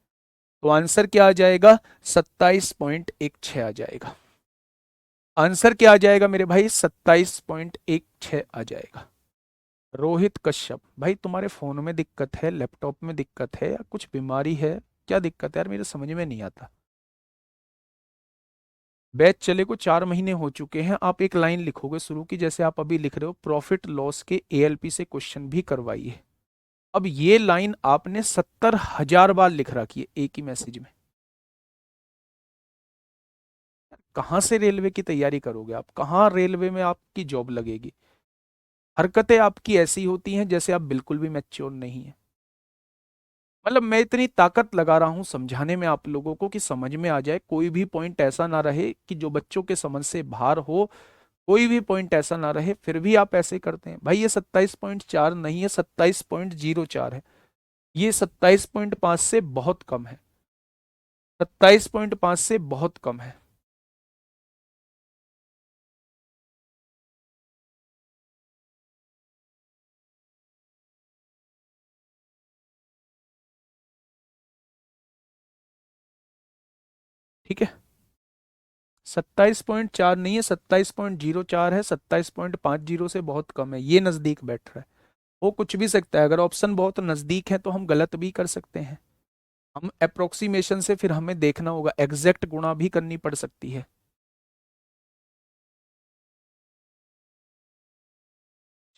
तो आंसर क्या आ जाएगा, 27.16 आ जाएगा। आंसर क्या आ जाएगा मेरे भाई, 27.16 आ जाएगा। रोहित कश्यप, भाई तुम्हारे फोन में दिक्कत है, लैपटॉप में दिक्कत है, या कुछ बीमारी है, क्या दिक्कत है यार, मेरे समझ में नहीं आता। बैच चले को 4 महीने हो चुके हैं, आप एक लाइन लिखोगे शुरू की, जैसे आप अभी लिख रहे हो, प्रॉफिट लॉस के एएलपी से क्वेश्चन भी करवाइए। अब ये लाइन आपने 70,000 बार लिख रखी है एक ही मैसेज में। कहां से रेलवे की तैयारी करोगे आप, कहां रेलवे में आपकी जॉब लगेगी। हरकतें आपकी ऐसी होती हैं जैसे आप बिल्कुल भी मैच्योर नहीं है। मतलब मैं इतनी ताकत लगा रहा हूं समझाने में आप लोगों को कि समझ में आ जाए, कोई भी पॉइंट ऐसा ना रहे कि जो बच्चों के समझ से बाहर हो, कोई भी पॉइंट ऐसा ना रहे, फिर भी आप ऐसे करते हैं। भाई ये 27.4 नहीं है, 27.04 है। ये 27.5 से बहुत कम है, 27.5 से बहुत कम है। ठीक है, 27.4 नहीं है, 27.04 है, 27.50 से बहुत कम है, ये नजदीक बैठ रहा है। वो कुछ भी सकता है, अगर ऑप्शन बहुत नजदीक है तो हम गलत भी कर सकते हैं। हम अप्रोक्सीमेशन से फिर हमें देखना होगा, एग्जैक्ट गुणा भी करनी पड़ सकती है।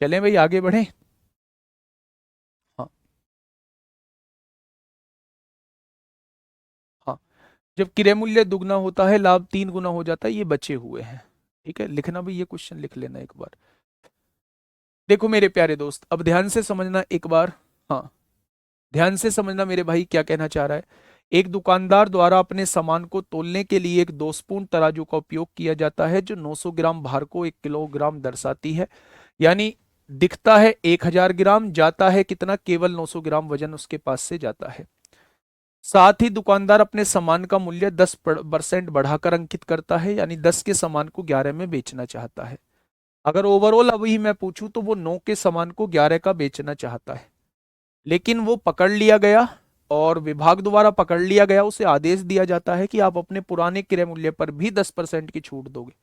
चलें भाई आगे बढ़े। हाँ, हाँ, जब क्रय मूल्य दुगना होता है लाभ 3 गुना हो जाता है, ये बचे हुए हैं। ठीक है, लिखना भी, ये क्वेश्चन लिख लेना एक बार। देखो मेरे प्यारे दोस्त, अब ध्यान से समझना एक बार। हाँ, ध्यान से समझना मेरे भाई क्या कहना चाह रहा है। एक दुकानदार द्वारा अपने सामान को तोलने के लिए एक दोषपूर्ण तराजू का उपयोग किया जाता है, जो 900 ग्राम भार को 1 किलोग्राम दर्शाती है। यानी दिखता है 1000 ग्राम, जाता है कितना, केवल 900 ग्राम वजन उसके पास से जाता है। साथ ही दुकानदार अपने सामान का मूल्य 10% बढ़ाकर अंकित करता है, यानी 10 के सामान को 11 में बेचना चाहता है। अगर ओवरऑल अभी मैं पूछूं तो वो 9 के सामान को 11 का बेचना चाहता है, लेकिन वो पकड़ लिया गया, और विभाग द्वारा पकड़ लिया गया, उसे आदेश दिया जाता है कि आप अपने पुराने क्रय मूल्य पर भी 10% की छूट दोगे,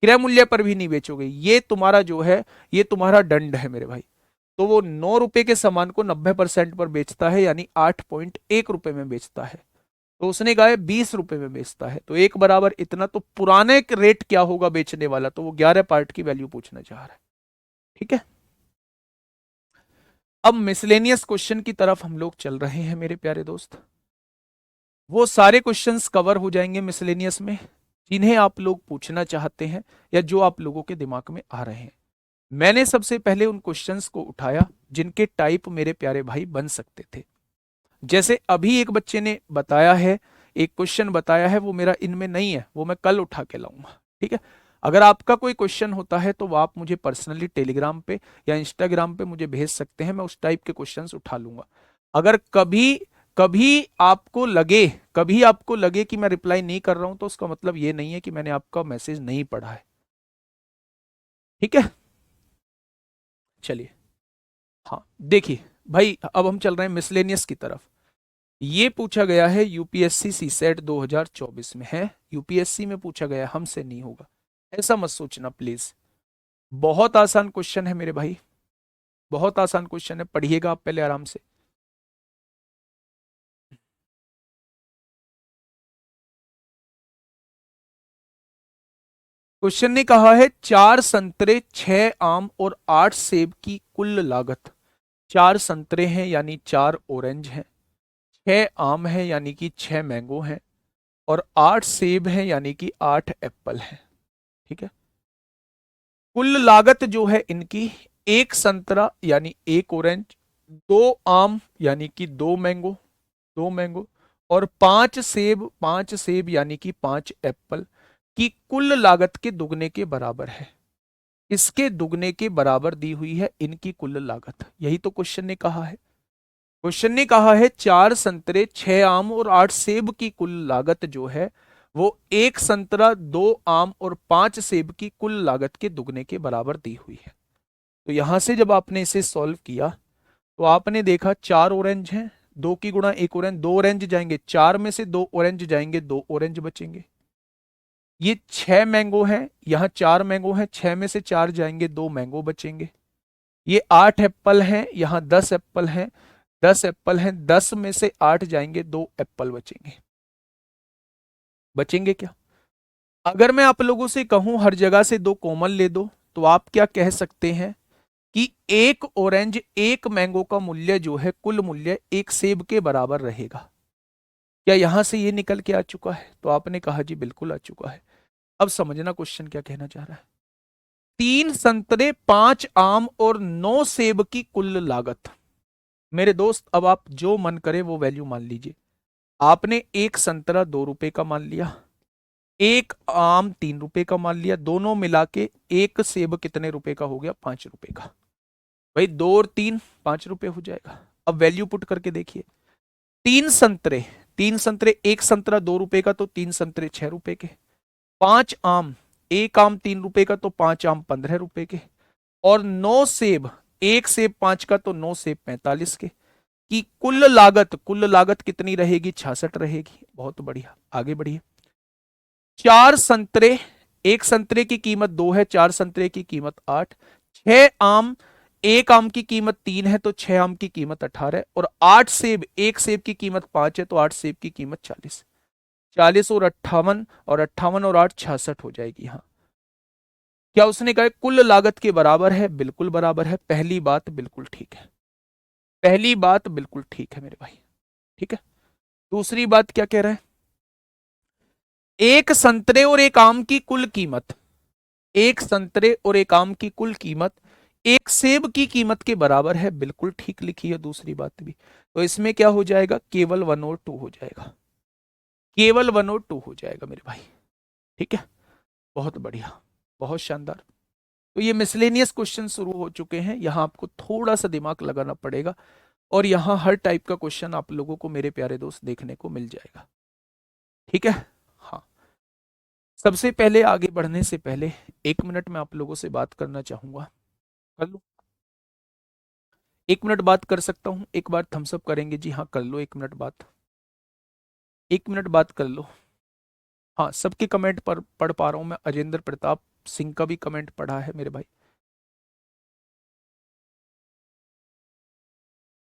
क्रय मूल्य पर भी नहीं बेचोगे। ये तुम्हारा जो है, ये तुम्हारा दंड है मेरे भाई। तो वो 9 रुपए के सामान को 90% पर बेचता है, यानी 8.1 रुपए में बेचता है। तो उसने कहा है 20 रुपए में बेचता है, तो एक बराबर इतना, तो पुराने रेट क्या होगा बेचने वाला, तो वो 11 पार्ट की वैल्यू पूछना चाह रहा है। ठीक है, अब मिसलेनियस क्वेश्चन की तरफ हम लोग चल रहे हैं मेरे प्यारे दोस्त। वो सारे क्वेश्चंस कवर हो जाएंगे मिसलेनियस में जिन्हें आप लोग पूछना चाहते हैं, या जो आप लोगों के दिमाग में आ रहे हैं। मैंने सबसे पहले उन क्वेश्चंस को उठाया जिनके टाइप मेरे प्यारे भाई बन सकते थे। जैसे अभी एक बच्चे ने बताया है, एक क्वेश्चन बताया है वो मेरा इनमें नहीं है, वो मैं कल उठा के लाऊंगा, ठीक है। अगर आपका कोई क्वेश्चन होता है तो वो आप मुझे पर्सनली टेलीग्राम पे या इंस्टाग्राम पे मुझे भेज सकते हैं, मैं उस टाइप के क्वेश्चंस उठा लूंगा। अगर कभी कभी आपको लगे कभी आपको लगे कि मैं रिप्लाई नहीं कर रहा हूं तो उसका मतलब ये नहीं है कि मैंने आपका मैसेज नहीं पढ़ा है, ठीक है। चलिए, हाँ देखिए भाई, अब हम चल रहे हैं मिसलेनियस की तरफ। ये पूछा गया है यूपीएससी सीसेट 2024 में है, यूपीएससी में पूछा गया है, हमसे नहीं होगा, ऐसा मत सोचना प्लीज। बहुत आसान क्वेश्चन है मेरे भाई, बहुत आसान क्वेश्चन है, पढ़िएगा आप पहले आराम से। क्वेश्चन ने कहा है 4 संतरे 6 आम और 8 सेब की कुल लागत। 4 संतरे हैं यानी 4 ऑरेंज हैं, 6 आम है यानी कि 6 मैंगो हैं, और 8 सेब हैं यानी कि 8 एप्पल हैं, ठीक है। कुल लागत जो है इनकी, 1 संतरा यानी 1 ऑरेंज, 2 आम यानी कि 2 मैंगो, 2 मैंगो, और 5 सेब, 5 सेब यानी कि 5 एप्पल की कुल लागत के दुगने के बराबर है। इसके दुगने के बराबर दी हुई है इनकी कुल लागत, यही तो क्वेश्चन ने कहा है। क्वेश्चन ने कहा है 4 संतरे 6 आम और 8 सेब की कुल लागत जो है वो 1 संतरा 2 आम और 5 सेब की कुल लागत के दुगने के बराबर दी हुई है। तो यहां से जब आपने इसे सॉल्व किया तो आपने देखा 4 ऑरेंज हैं, 2 की गुणा 1 ऑरेंज, 2 ऑरेंज जाएंगे, 4 में से 2 ऑरेंज जाएंगे, 2 ऑरेंज बचेंगे। ये 6 मैंगो हैं, यहाँ 4 मैंगो हैं, 6 में से 4 जाएंगे, 2 मैंगो बचेंगे। ये 8 एप्पल हैं, यहाँ 10 एप्पल हैं, 10 एप्पल हैं, 10 में से 8 जाएंगे, 2 एप्पल बचेंगे। बचेंगे क्या? अगर मैं आप लोगों से कहूं हर जगह से 2 कॉमन ले दो, तो आप क्या कह सकते हैं कि 1 ऑरेंज 1 मैंगो का मूल्य जो है, कुल मूल्य 1 सेब के बराबर रहेगा। क्या यहां से ये निकल के आ चुका है? तो आपने कहा जी बिल्कुल आ चुका है। अब समझना क्वेश्चन क्या कहना चाह रहा है। 3 संतरे 5 आम और 9 सेब की कुल लागत। मेरे दोस्त अब आप जो मन करे वो वैल्यू मान लीजिए। आपने 1 संतरा 2 रुपए का मान लिया, 1 आम 3 रुपए का मान लिया, दोनों मिला के 1 सेब कितने रुपए का हो गया? 5 रुपए का। भाई 2 और 3 5 रुपए हो जाएगा। अब वैल्यू पुट करके देखिए, 3 संतरे, 3 संतरे, 1 संतरा 2 रुपए का तो 3 संतरे 6 रुपए के, 5 आम, 1 आम 3 रुपए का तो 5 आम 15 रुपए के, और 9 सेब, 1 सेब 5 का तो 9 सेब 45 के, की कुल लागत कितनी रहेगी? 66 रहेगी। बहुत बढ़िया, आगे बढ़िए। 4 संतरे, 1 संतरे की कीमत 2 है, 4 संतरे की कीमत 8, 6 आम, 1 आम की कीमत 3 है तो 6 आम की कीमत 18, और 8 सेब, 1 सेब की कीमत 5 है तो 8 सेब की कीमत 40। 40 और 58, और 58 और 8 66 हो जाएगी। हाँ, क्या उसने कहा कुल लागत के बराबर है? बिल्कुल बराबर है, पहली बात बिल्कुल ठीक है, पहली बात बिल्कुल ठीक है मेरे भाई, ठीक है। दूसरी बात क्या कह रहा है? 1 संतरे और 1 आम की कुल कीमत, 1 संतरे और 1 आम की कुल कीमत 1 सेब की कीमत के बराबर है, बिल्कुल ठीक लिखी है दूसरी बात भी। तो इसमें क्या हो जाएगा? केवल 1 और 2 हो जाएगा, केवल 1 और 2 हो जाएगा मेरे भाई, ठीक है। बहुत बढ़िया, बहुत शानदार। तो ये मिसलेनियस क्वेश्चन शुरू हो चुके हैं, यहां आपको थोड़ा सा दिमाग लगाना पड़ेगा, और यहां हर टाइप का क्वेश्चन आप लोगों को मेरे प्यारे दोस्त देखने को मिल जाएगा, ठीक है। हाँ, सबसे पहले आगे बढ़ने से पहले 1 मिनट में आप लोगों से बात करना चाहूंगा। कर लो, 1 मिनट बात कर सकता हूं? एक बार थम्सअप करेंगे जी, हाँ कर लो 1 मिनट बात, 1 मिनट बात कर लो। हाँ, सबके कमेंट पर पढ़ पा रहा हूं मैं, अजेंद्र प्रताप सिंह का भी कमेंट पढ़ा है मेरे भाई।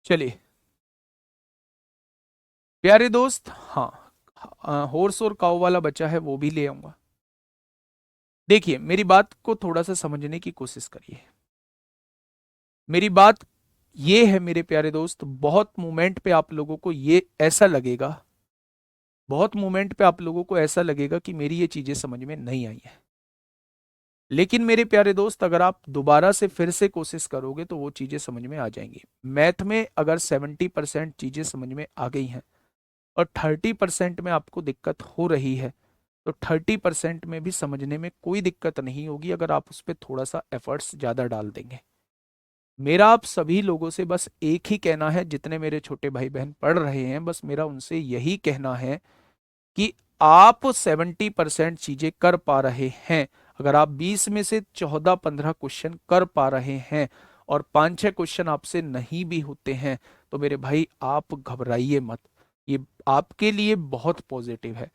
चलिए प्यारे दोस्त, हाँ हॉर्स और काऊ वाला बचा है वो भी ले आऊंगा। देखिए मेरी बात को थोड़ा सा समझने की कोशिश करिए। मेरी बात ये है मेरे प्यारे दोस्त, बहुत मोमेंट पे आप लोगों को ये ऐसा लगेगा, बहुत मोमेंट पे आप लोगों को ऐसा लगेगा कि मेरी ये चीजें समझ में नहीं आई है, लेकिन मेरे प्यारे दोस्त अगर आप दोबारा से फिर से कोशिश करोगे तो वो चीजें समझ में आ जाएंगी। मैथ में अगर 70% चीजें समझ में आ गई हैं और 30% में आपको दिक्कत हो रही है, तो 30% में भी समझने में कोई दिक्कत नहीं होगी अगर आप उस पर थोड़ा सा एफर्ट्स ज़्यादा डाल देंगे। मेरा आप सभी लोगों से बस एक ही कहना है, जितने मेरे छोटे भाई बहन पढ़ रहे हैं, बस मेरा उनसे यही कहना है कि आप 70% चीजें कर पा रहे हैं। अगर आप 20 में से 14-15 क्वेश्चन कर पा रहे हैं और 5-6 क्वेश्चन आपसे नहीं भी होते हैं, तो मेरे भाई आप घबराइए मत, ये आपके लिए बहुत पॉजिटिव है।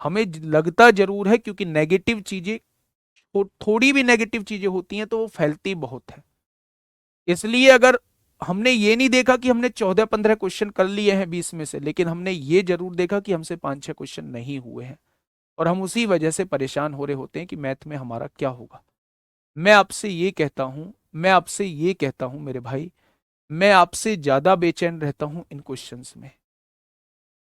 हमें लगता जरूर है, क्योंकि नेगेटिव चीजें, थोड़ी भी नेगेटिव चीजें होती हैं तो वो फैलती बहुत है। इसलिए अगर हमने ये नहीं देखा कि हमने 14-15 क्वेश्चन कर लिए हैं 20 में से, लेकिन हमने ये जरूर देखा कि हमसे 5-6 क्वेश्चन नहीं हुए हैं, और हम उसी वजह से परेशान हो रहे होते हैं कि मैथ में हमारा क्या होगा। मैं आपसे ये कहता हूं, मैं आपसे ये कहता हूं मेरे भाई, मैं आपसे ज्यादा बेचैन रहता हूं इन क्वेश्चंस में,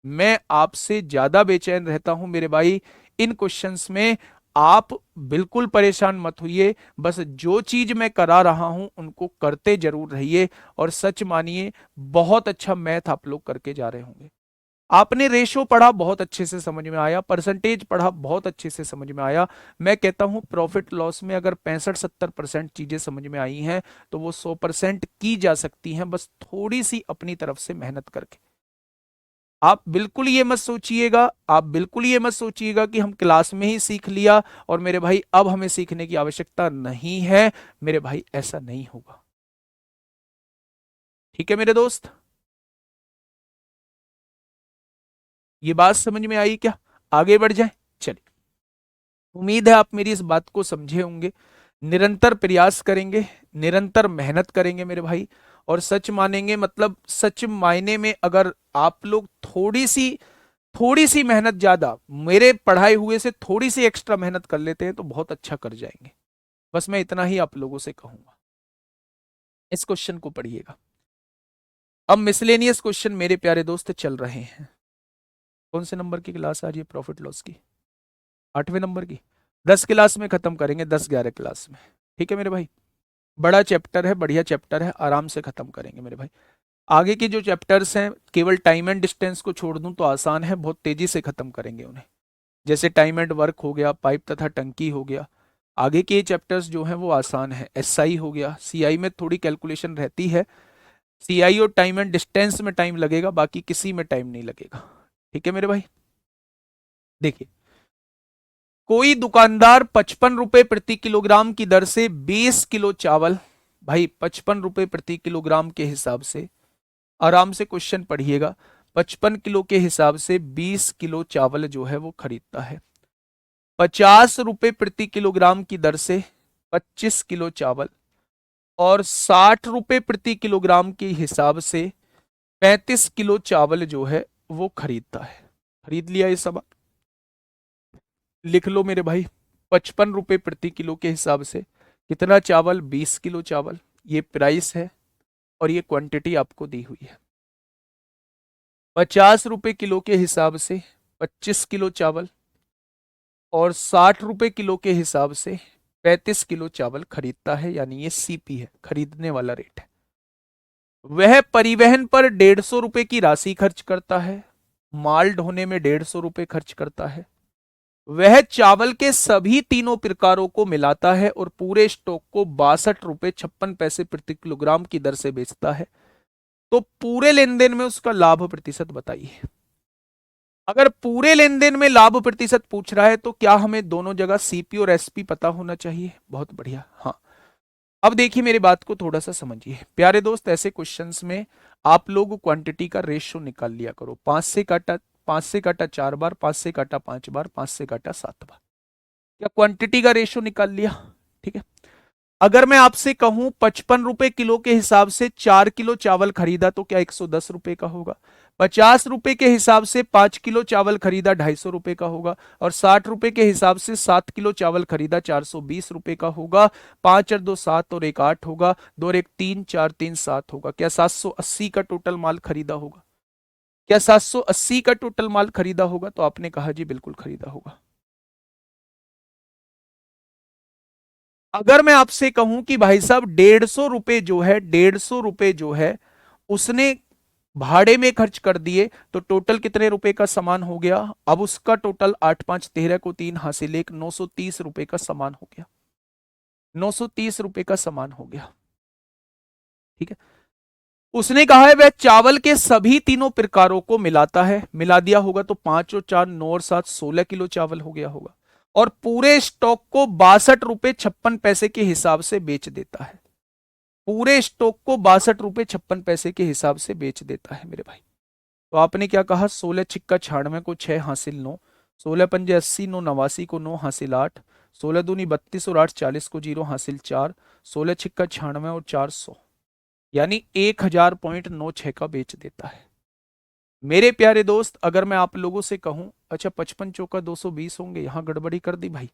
मैं आपसे ज्यादा बेचैन रहता हूं मेरे भाई इन क्वेश्चंस में। आप बिल्कुल परेशान मत होइए, बस जो चीज मैं करा रहा हूं उनको करते जरूर रहिए, और सच मानिए बहुत अच्छा मैथ आप लोग करके जा रहे होंगे। आपने रेशो पढ़ा, बहुत अच्छे से समझ में आया, परसेंटेज पढ़ा, बहुत अच्छे से समझ में आया। मैं कहता हूं प्रॉफिट लॉस में अगर 65-70% चीजें समझ में आई हैं, तो वो 100% की जा सकती हैं, बस थोड़ी सी अपनी तरफ से मेहनत करके। आप बिल्कुल ये मत सोचिएगा, आप बिल्कुल ये मत सोचिएगा कि हम क्लास में ही सीख लिया और मेरे भाई अब हमें सीखने की आवश्यकता नहीं है। मेरे भाई ऐसा नहीं होगा। ठीक है मेरे दोस्त, ये बात समझ में आई क्या? आगे बढ़ जाए, चलिए। उम्मीद है आप मेरी इस बात को समझे होंगे। निरंतर प्रयास करेंगे, निरंतर मेहनत करेंगे मेरे भाई, और सच मानेंगे, मतलब सच मायने में अगर आप लोग थोड़ी सी मेहनत ज्यादा, मेरे पढ़ाए हुए से थोड़ी सी एक्स्ट्रा मेहनत कर लेते हैं तो बहुत अच्छा कर जाएंगे। बस मैं इतना ही आप लोगों से कहूंगा। इस क्वेश्चन को पढ़िएगा। अब मिसलेनियस क्वेश्चन मेरे प्यारे दोस्त चल रहे हैं। कौन से नंबर की क्लास आ रही है प्रॉफिट लॉस की? 8वें नंबर की। 10 क्लास में खत्म करेंगे, 10-11 क्लास में। ठीक है मेरे भाई, बड़ा चैप्टर है, बढ़िया चैप्टर है, आराम से खत्म करेंगे मेरे भाई। आगे के जो चैप्टर्स हैं, केवल टाइम एंड डिस्टेंस को छोड़ दूं तो आसान है, बहुत तेजी से खत्म करेंगे उन्हें। जैसे टाइम एंड वर्क हो गया, पाइप तथा टंकी हो गया। आगे के चैप्टर्स जो हैं वो आसान है। एसआई हो गया, सीआई में थोड़ी कैलकुलेशन रहती है। सीआई और टाइम एंड डिस्टेंस में टाइम लगेगा, बाकी किसी में टाइम नहीं लगेगा। ठीक है मेरे भाई, देखिए, कोई दुकानदार 55 रुपए प्रति किलोग्राम की दर से 20 किलो चावल, भाई 55 रुपए प्रति किलोग्राम के हिसाब से, आराम से क्वेश्चन पढ़िएगा, 55 किलो के हिसाब से 20 किलो चावल जो है वो खरीदता है। 50 रुपए प्रति किलोग्राम की दर से 25 किलो चावल, और 60 रुपए प्रति किलोग्राम के हिसाब से 35 किलो चावल जो है वो खरीदता है। खरीद लिया ये सब, लिख लो मेरे भाई। 55 रुपए प्रति किलो के हिसाब से कितना चावल? 20 किलो चावल। ये प्राइस है और ये क्वांटिटी आपको दी हुई है। 50 रुपए किलो के हिसाब से 25 किलो चावल, और 60 रुपए किलो के हिसाब से 35 किलो चावल खरीदता है, यानी ये सीपी है, खरीदने वाला रेट है। वह परिवहन पर 150 रुपए की राशि खर्च करता है, माल ढोने में 150 रुपए खर्च करता है। वह चावल के सभी तीनों प्रकारों को मिलाता है और पूरे स्टॉक को 62 रुपए 56 पैसे प्रति किलोग्राम की दर से बेचता है। तो पूरे लेन देन में उसका लाभ प्रतिशत बताइए। अगर पूरे लेन देन में लाभ प्रतिशत पूछ रहा है तो क्या हमें दोनों जगह सीपी और एसपी पता होना चाहिए? बहुत बढ़िया, हाँ। अब देखिए मेरी बात को थोड़ा सा समझिए प्यारे दोस्त, ऐसे क्वेश्चंस में आप लोग क्वांटिटी का रेशियो निकाल लिया करो। 5 से काटा 4 बार, 5 से काटा 5 बार, 5 से काटा 7 बार। क्या क्वांटिटी का रेशियो निकाल लिया? ठीक है। अगर मैं आपसे कहूं 55 रुपए किलो के हिसाब से 4 किलो चावल खरीदा तो क्या 110 रुपए का होगा? 50 रुपए के हिसाब से 5 किलो चावल खरीदा 250 रुपए का होगा, और 60 रुपए के हिसाब से 7 किलो चावल खरीदा 420 रुपए का होगा। 5 और 2 7 और 1 8 होगा, 2 और 1 3, 4 3 7 होगा। क्या 780 का टोटल माल खरीदा होगा? क्या 780 का टोटल माल खरीदा होगा? तो आपने कहा जी बिल्कुल खरीदा होगा। अगर मैं आपसे कहूं कि भाई साहब 150 रुपए जो है, 150 रुपए जो है उसने भाड़े में खर्च कर दिए तो टोटल कितने रुपए का सामान हो गया? अब उसका टोटल 8 5 13 को 3 हासिल 1, 930 रुपए का सामान हो गया। 930 रुपए का सामान हो गया। ठीक है। उसने कहा है वह चावल के सभी तीनों प्रकारों को मिलाता है, मिला दिया होगा तो 5 और 4 9 और 7 16 किलो चावल हो गया होगा, और पूरे स्टॉक को 62 रुपए 56 पैसे के हिसाब से बेच देता है। पूरे स्टॉक को 62 रुपए 56 पैसे के हिसाब से बेच देता है मेरे भाई। तो आपने क्या कहा? 16 छिक्का 96 को 6 हासिल 9, 16 पंजे 80 9 89 को 9 हासिल 8, 16 दूनी 32 और 8 40 को 0 हासिल 4, 16 छिक्का 96 और 400, यानी 1000.96 का बेच देता है। मेरे प्यारे दोस्त, अगर मैं आप लोगों से कहूं अच्छा 55 चौका 220 होंगे, यहां गड़बड़ी कर दी भाई।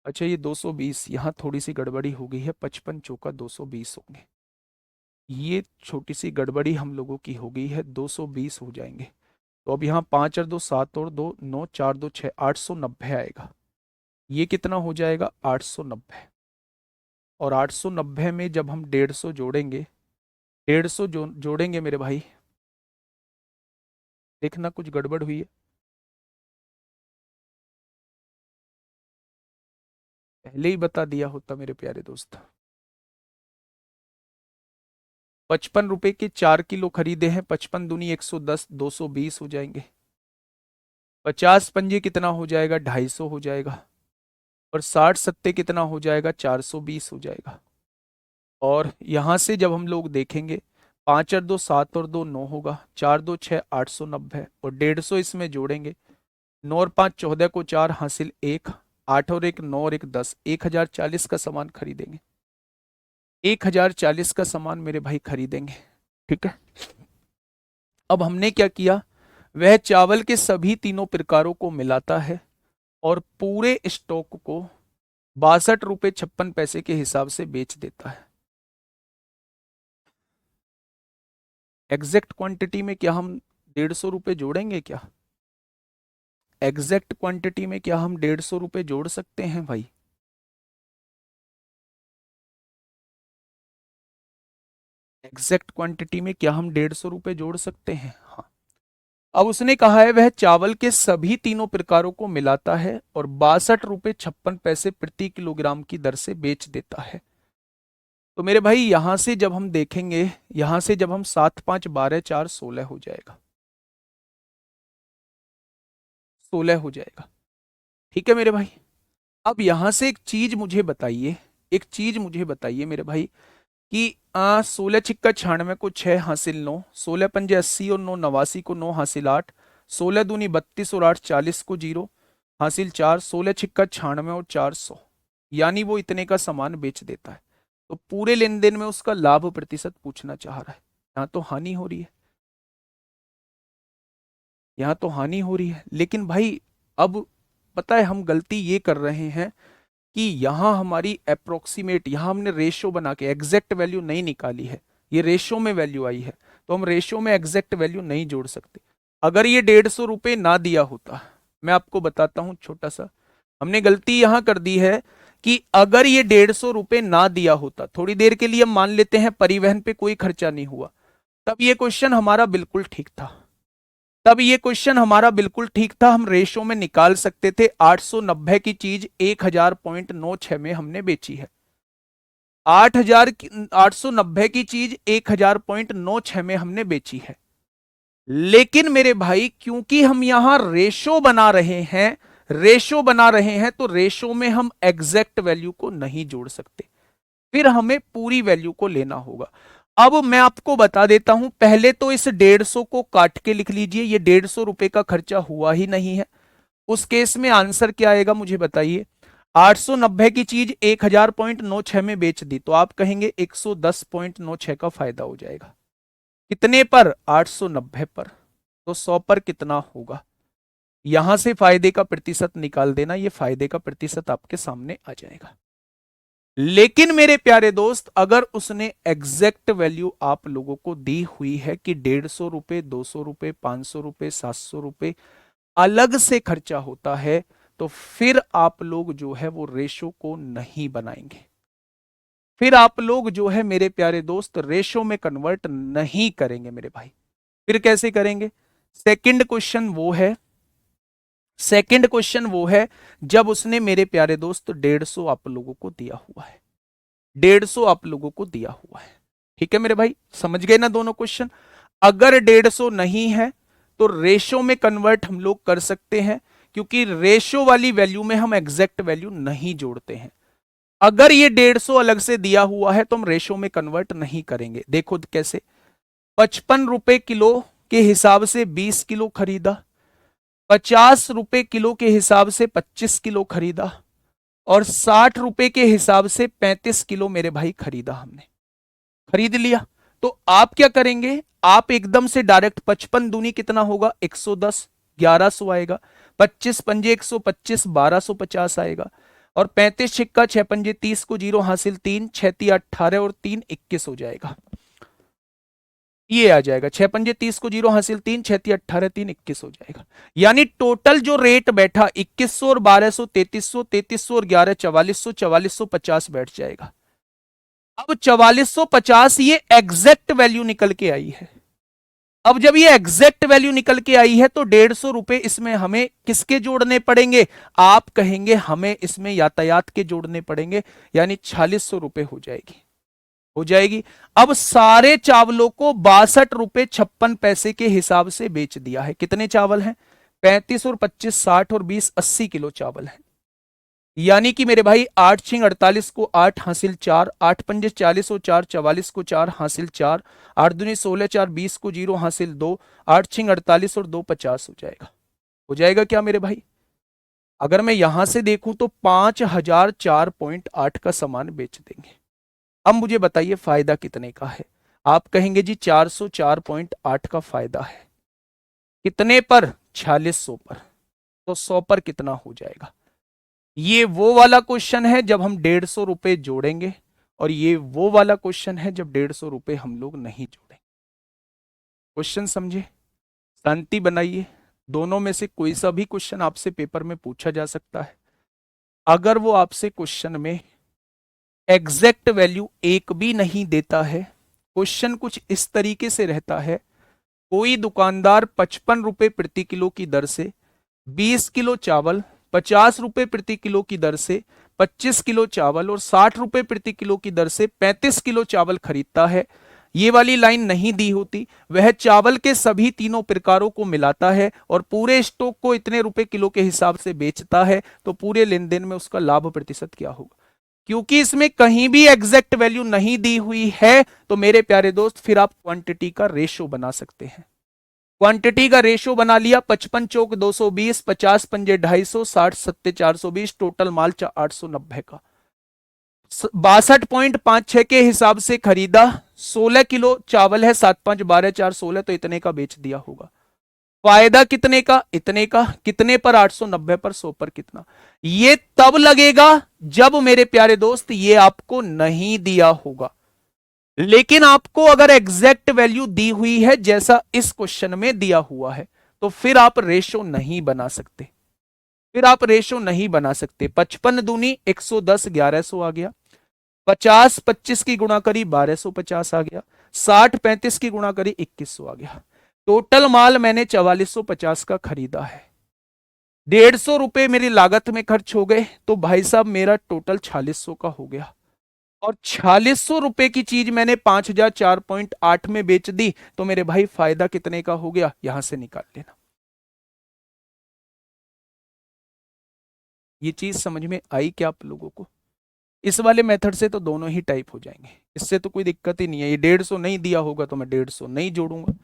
अच्छा ये 220, यहां थोड़ी सी गड़बड़ी हो गई है, 55 चौका 220 होंगे। ये छोटी सी गड़बड़ी हम लोगों की हो गई है, 220 हो जाएंगे। तो अब यहाँ 5 और 2 7 और 2 9 4 2 6 890 आएगा। ये कितना हो जाएगा? 890। और 890 में जब हम 150 जोड़ेंगे, 150 जोड़ेंगे मेरे भाई, देखना कुछ गड़बड़ हुई है। पहले ही बता दिया होता मेरे प्यारे दोस्त। 55 रुपए के 4 किलो खरीदे हैं, 55 दूनी 110, 220 हो जाएंगे। 50 पंजे कितना हो जाएगा? 250 हो जाएगा। और 60 सत्ते कितना हो जाएगा? 420 हो जाएगा। और यहां से जब हम लोग देखेंगे, 5 और 2 7 और 2 9 होगा, 4 2 6 890, और 150 इसमें जोड़ेंगे, 9 और 5 14 को 4 हासिल 1, 8 और 1 9 और 1 10, 1040 का सामान खरीदेंगे। 1040 का सामान मेरे भाई खरीदेंगे। ठीक है। अब हमने क्या किया? वह चावल के सभी तीनों प्रकारों को मिलाता है और पूरे स्टॉक को 62 रुपए 56 पैसे के हिसाब से बेच देता है। एग्जैक्ट क्वांटिटी में क्या हम 150 रुपए जोड़ेंगे क्या? एग्जैक्ट क्वांटिटी में क्या हम 150 रुपए जोड़ सकते हैं भाई? एग्जैक्ट क्वांटिटी में क्या हम 150 रुपए जोड़ सकते हैं? हाँ। अब उसने कहा है वह चावल के सभी तीनों प्रकारों को मिलाता है और 62 रुपए 56 पैसे प्रति किलोग्राम की दर से बेच देता है। तो मेरे भाई यहां से जब हम देखेंगे, यहां से जब हम 7 5 12 4 16 हो जाएगा, 16 हो जाएगा। ठीक है मेरे भाई। अब यहां से एक चीज मुझे बताइए, एक चीज मुझे बताइए मेरे भाई, कि 16 छिक्का 96 को 6 हासिल 9, 16 पंजे 80 और 9 89 को 9 हासिल 8, 16 दूनी 32 और 8 40 को 0 हासिल 4, 16 छिक्का 96 और 400, यानी वो इतने का सामान बेच देता है। तो पूरे लेन देन में उसका लाभ प्रतिशत पूछना चाह रहा है। यहाँ तो हानि हो रही है, यहाँ तो हानि हो रही है। लेकिन भाई अब पता है हम गलती ये कर रहे हैं कि यहां हमारी अप्रोक्सीमेट, यहां हमने रेशियो बना के एग्जैक्ट वैल्यू नहीं निकाली है, ये रेशियो में वैल्यू आई है, तो हम रेशियो में एग्जैक्ट वैल्यू नहीं जोड़ सकते। अगर ये 150 रुपए ना दिया होता, मैं आपको बताता हूं छोटा सा, हमने गलती यहां कर दी है कि अगर ये 150 रुपए ना दिया होता, थोड़ी देर के लिए हम मान लेते हैं परिवहन पे कोई खर्चा नहीं हुआ, तब ये क्वेश्चन हमारा बिल्कुल ठीक था। तब ये क्वेश्चन हमारा बिल्कुल ठीक था, हम रेशो में निकाल सकते थे। 890 की चीज 1000.96 में हमने बेची है। 890 की चीज 1000.96 में हमने बेची है। लेकिन मेरे भाई क्योंकि हम यहां रेशो बना रहे हैं, रेशो बना रहे हैं, तो रेशो में हम एग्जैक्ट वैल्यू को नहीं जोड़ सकते, फिर हमें पूरी वैल्यू को लेना होगा। अब मैं आपको बता देता हूं, पहले तो इस 150 को काट के लिख लीजिए, ये 150 रुपए का खर्चा हुआ ही नहीं है। उस केस में आंसर क्या आएगा मुझे बताइए। 890 की चीज 1000.96 में बेच दी, तो आप कहेंगे 110.96 का फायदा हो जाएगा। कितने पर? 890 पर। तो 100 पर कितना होगा? यहां से फायदे का प्रतिशत निकाल देना, ये फायदे का प्रतिशत आपके सामने आ जाएगा। लेकिन मेरे प्यारे दोस्त, अगर उसने एग्जैक्ट वैल्यू आप लोगों को दी हुई है कि 150 रुपए 200 रुपए 500 रुपए 700 रुपए अलग से खर्चा होता है, तो फिर आप लोग जो है वो रेशो को नहीं बनाएंगे, फिर आप लोग जो है मेरे प्यारे दोस्त रेशो में कन्वर्ट नहीं करेंगे मेरे भाई। फिर कैसे करेंगे? सेकंड क्वेश्चन वो है सेकंड क्वेश्चन वो है जब उसने मेरे प्यारे दोस्त 150 आप लोगों को दिया हुआ है, 150 आप लोगों को दिया हुआ है। ठीक है मेरे भाई, समझ गए ना दोनों क्वेश्चन? अगर 150 नहीं है तो रेशो में कन्वर्ट हम लोग कर सकते हैं, क्योंकि रेशो वाली वैल्यू में हम एग्जैक्ट वैल्यू नहीं जोड़ते हैं। अगर ये 150 अलग से दिया हुआ है तो हम रेशो में कन्वर्ट नहीं करेंगे। देखो कैसे, 55 रुपए किलो के हिसाब से 20 किलो खरीदा, 50 रुपए किलो के हिसाब से 25 किलो खरीदा, और 60 रुपए के हिसाब से 35 किलो मेरे भाई खरीदा, हमने खरीद लिया। तो आप क्या करेंगे, आप एकदम से डायरेक्ट 55 दूनी कितना होगा 110, 1100 आएगा, 25 पंजे 125, 1250 आएगा, और 35 छिक्का 6 पंजे 30 को जीरो हासिल 3, 6 18 और 3 21 हो जाएगा। ये आ जाएगा 6 पंजे 30 को जीरो हासिल 3, 6 18 3 21 हो जाएगा। यानी टोटल जो रेट बैठा 2100 और 1200, 3300, 3300 और 11 4400, 4450 बैठ जाएगा। अब 4450 ये एग्जैक्ट वैल्यू निकल के आई है। अब जब ये एग्जैक्ट वैल्यू निकल के आई है तो 150 रुपए इसमें हमें किसके जोड़ने पड़ेंगे? आप कहेंगे हमें इसमें यातायात के जोड़ने पड़ेंगे, यानी 4600 रुपए हो जाएगी, हो जाएगी। अब सारे चावलों को 62 रुपए 56 पैसे के हिसाब से बेच दिया है। कितने चावल हैं? 35 और 25 60 और 20 80 किलो चावल है। यानी कि मेरे भाई 8 छिंग 48 को 8 हासिल 4, 8 पंजे 40 और 4 44 को 4 हासिल 4, 8 दूनी 16 4 20 को 0 हासिल 2, 8 छिंग 48 और 2 50 हो जाएगा। हो जाएगा क्या मेरे भाई? अगर मैं यहां से देखूं तो 5004.8 का सामान बेच देंगे। अब मुझे बताइए फायदा कितने का है? आप कहेंगे जी 404.8 का फायदा है। कितने पर? 4600 पर। तो 100 पर कितना हो जाएगा? ये वो वाला क्वेश्चन है जब हम 150 रुपए जोड़ेंगे, और ये वो वाला क्वेश्चन है जब 150 रुपए हम लोग नहीं जोड़ेंगे। क्वेश्चन समझे? शांति बनाइए। दोनों में से कोई सा भी क्वेश्चन आपसे पेपर में पूछा जा सकता है। अगर वो आपसे क्वेश्चन में एग्जैक्ट वैल्यू एक भी नहीं देता है, क्वेश्चन कुछ इस तरीके से रहता है, कोई दुकानदार 55 रुपए प्रति किलो की दर से 20 किलो चावल, 50 रुपए प्रति किलो की दर से 25 किलो चावल, और 60 रुपए प्रति किलो की दर से 35 किलो चावल खरीदता है। ये वाली लाइन नहीं दी होती, वह चावल के सभी तीनों प्रकारों को मिलाता है और पूरे स्टॉक को इतने रुपए किलो के हिसाब से बेचता है, तो पूरे लेन देन में उसका लाभ प्रतिशत क्या होगा? क्योंकि इसमें कहीं भी एग्जैक्ट वैल्यू नहीं दी हुई है, तो मेरे प्यारे दोस्त फिर आप क्वांटिटी का रेशो बना सकते हैं। क्वांटिटी का रेशो बना लिया, 55 चौक 220, 50 पंजे 250, 60 सत्ते 420, टोटल माल 890 का। 62.56 के हिसाब से खरीदा, 16 किलो चावल है, 7 5 12 4 16, तो इतने का बेच दिया होगा। फायदा कितने का? इतने का। कितने पर? 890 पर। 100 पर कितना? ये तब लगेगा जब मेरे प्यारे दोस्त ये आपको नहीं दिया होगा। लेकिन आपको अगर एग्जैक्ट वैल्यू दी हुई है जैसा इस क्वेश्चन में दिया हुआ है, तो फिर आप रेशो नहीं बना सकते। फिर आप रेशो नहीं बना सकते। 55 दूनी 110, 1100 आ गया। 50 25 की गुणा करी 1250 आ गया। 60 35 की गुणा करी 2100 आ गया। टोटल माल मैंने 4450 का खरीदा है। 150 रुपए मेरी लागत में खर्च हो गए, तो भाई साहब मेरा टोटल 4600 का हो गया। और 4600 रुपए की चीज मैंने 5004.8 में बेच दी, तो मेरे भाई फायदा कितने का हो गया? यहां से निकाल लेना। ये चीज समझ में आई क्या आप लोगों को? इस वाले मेथड से तो दोनों ही टाइप हो जाएंगे, इससे तो कोई दिक्कत ही नहीं है। ये 150 नहीं दिया होगा तो मैं 150 नहीं जोड़ूंगा,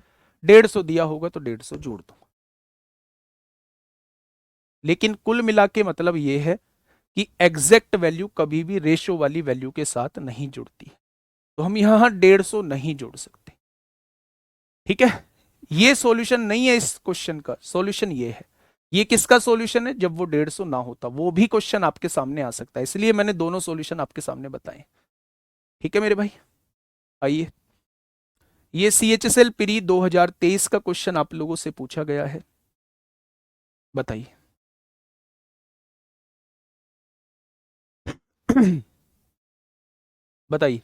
150 दिया होगा तो 150 जोड़ दूंगा। लेकिन कुल मिला के मतलब ये है कि एग्जैक्ट वैल्यू कभी भी रेशो वाली वैल्यू के साथ नहीं जुड़ती है, तो हम यहां 150 नहीं जोड़ सकते। ठीक है, ये सॉल्यूशन नहीं है इस क्वेश्चन का, सॉल्यूशन ये है। ये किसका सॉल्यूशन है? जब वो 150 ना होता, वो भी क्वेश्चन आपके सामने आ सकता है, इसलिए मैंने दोनों सॉल्यूशन आपके सामने बताए। ठीक है मेरे भाई, आइए। ये CHSL प्री 2023 का क्वेश्चन आप लोगों से पूछा गया है, बताइए। बताइए।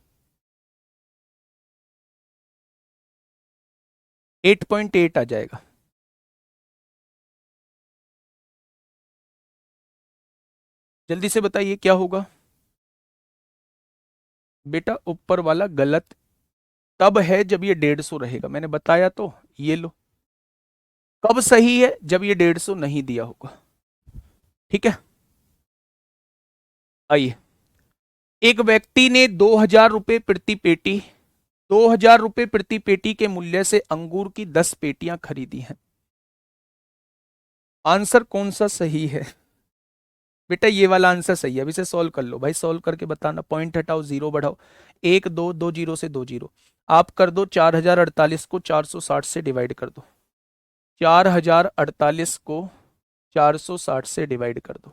8.8 आ जाएगा। जल्दी से बताइए क्या होगा। बेटा ऊपर वाला गलत तब है जब ये 150 रहेगा, मैंने बताया तो। ये लो, कब सही है, जब ये 150 नहीं दिया होगा। ठीक है, आइए। एक व्यक्ति ने 2,000 रुपए प्रति पेटी 2,000 रुपए प्रति पेटी के मूल्य से अंगूर की 10 पेटियां खरीदी हैं। आंसर कौन सा सही है? बेटा ये वाला आंसर सही है। अब इसे सॉल्व कर लो भाई, सॉल्व करके बताना। पॉइंट हटाओ, जीरो बढ़ाओ। एक दो, दो जीरो से दो जीरो। आप कर दो 4,048 को 460 से डिवाइड कर दो। 4,048 को 460 से डिवाइड कर दो।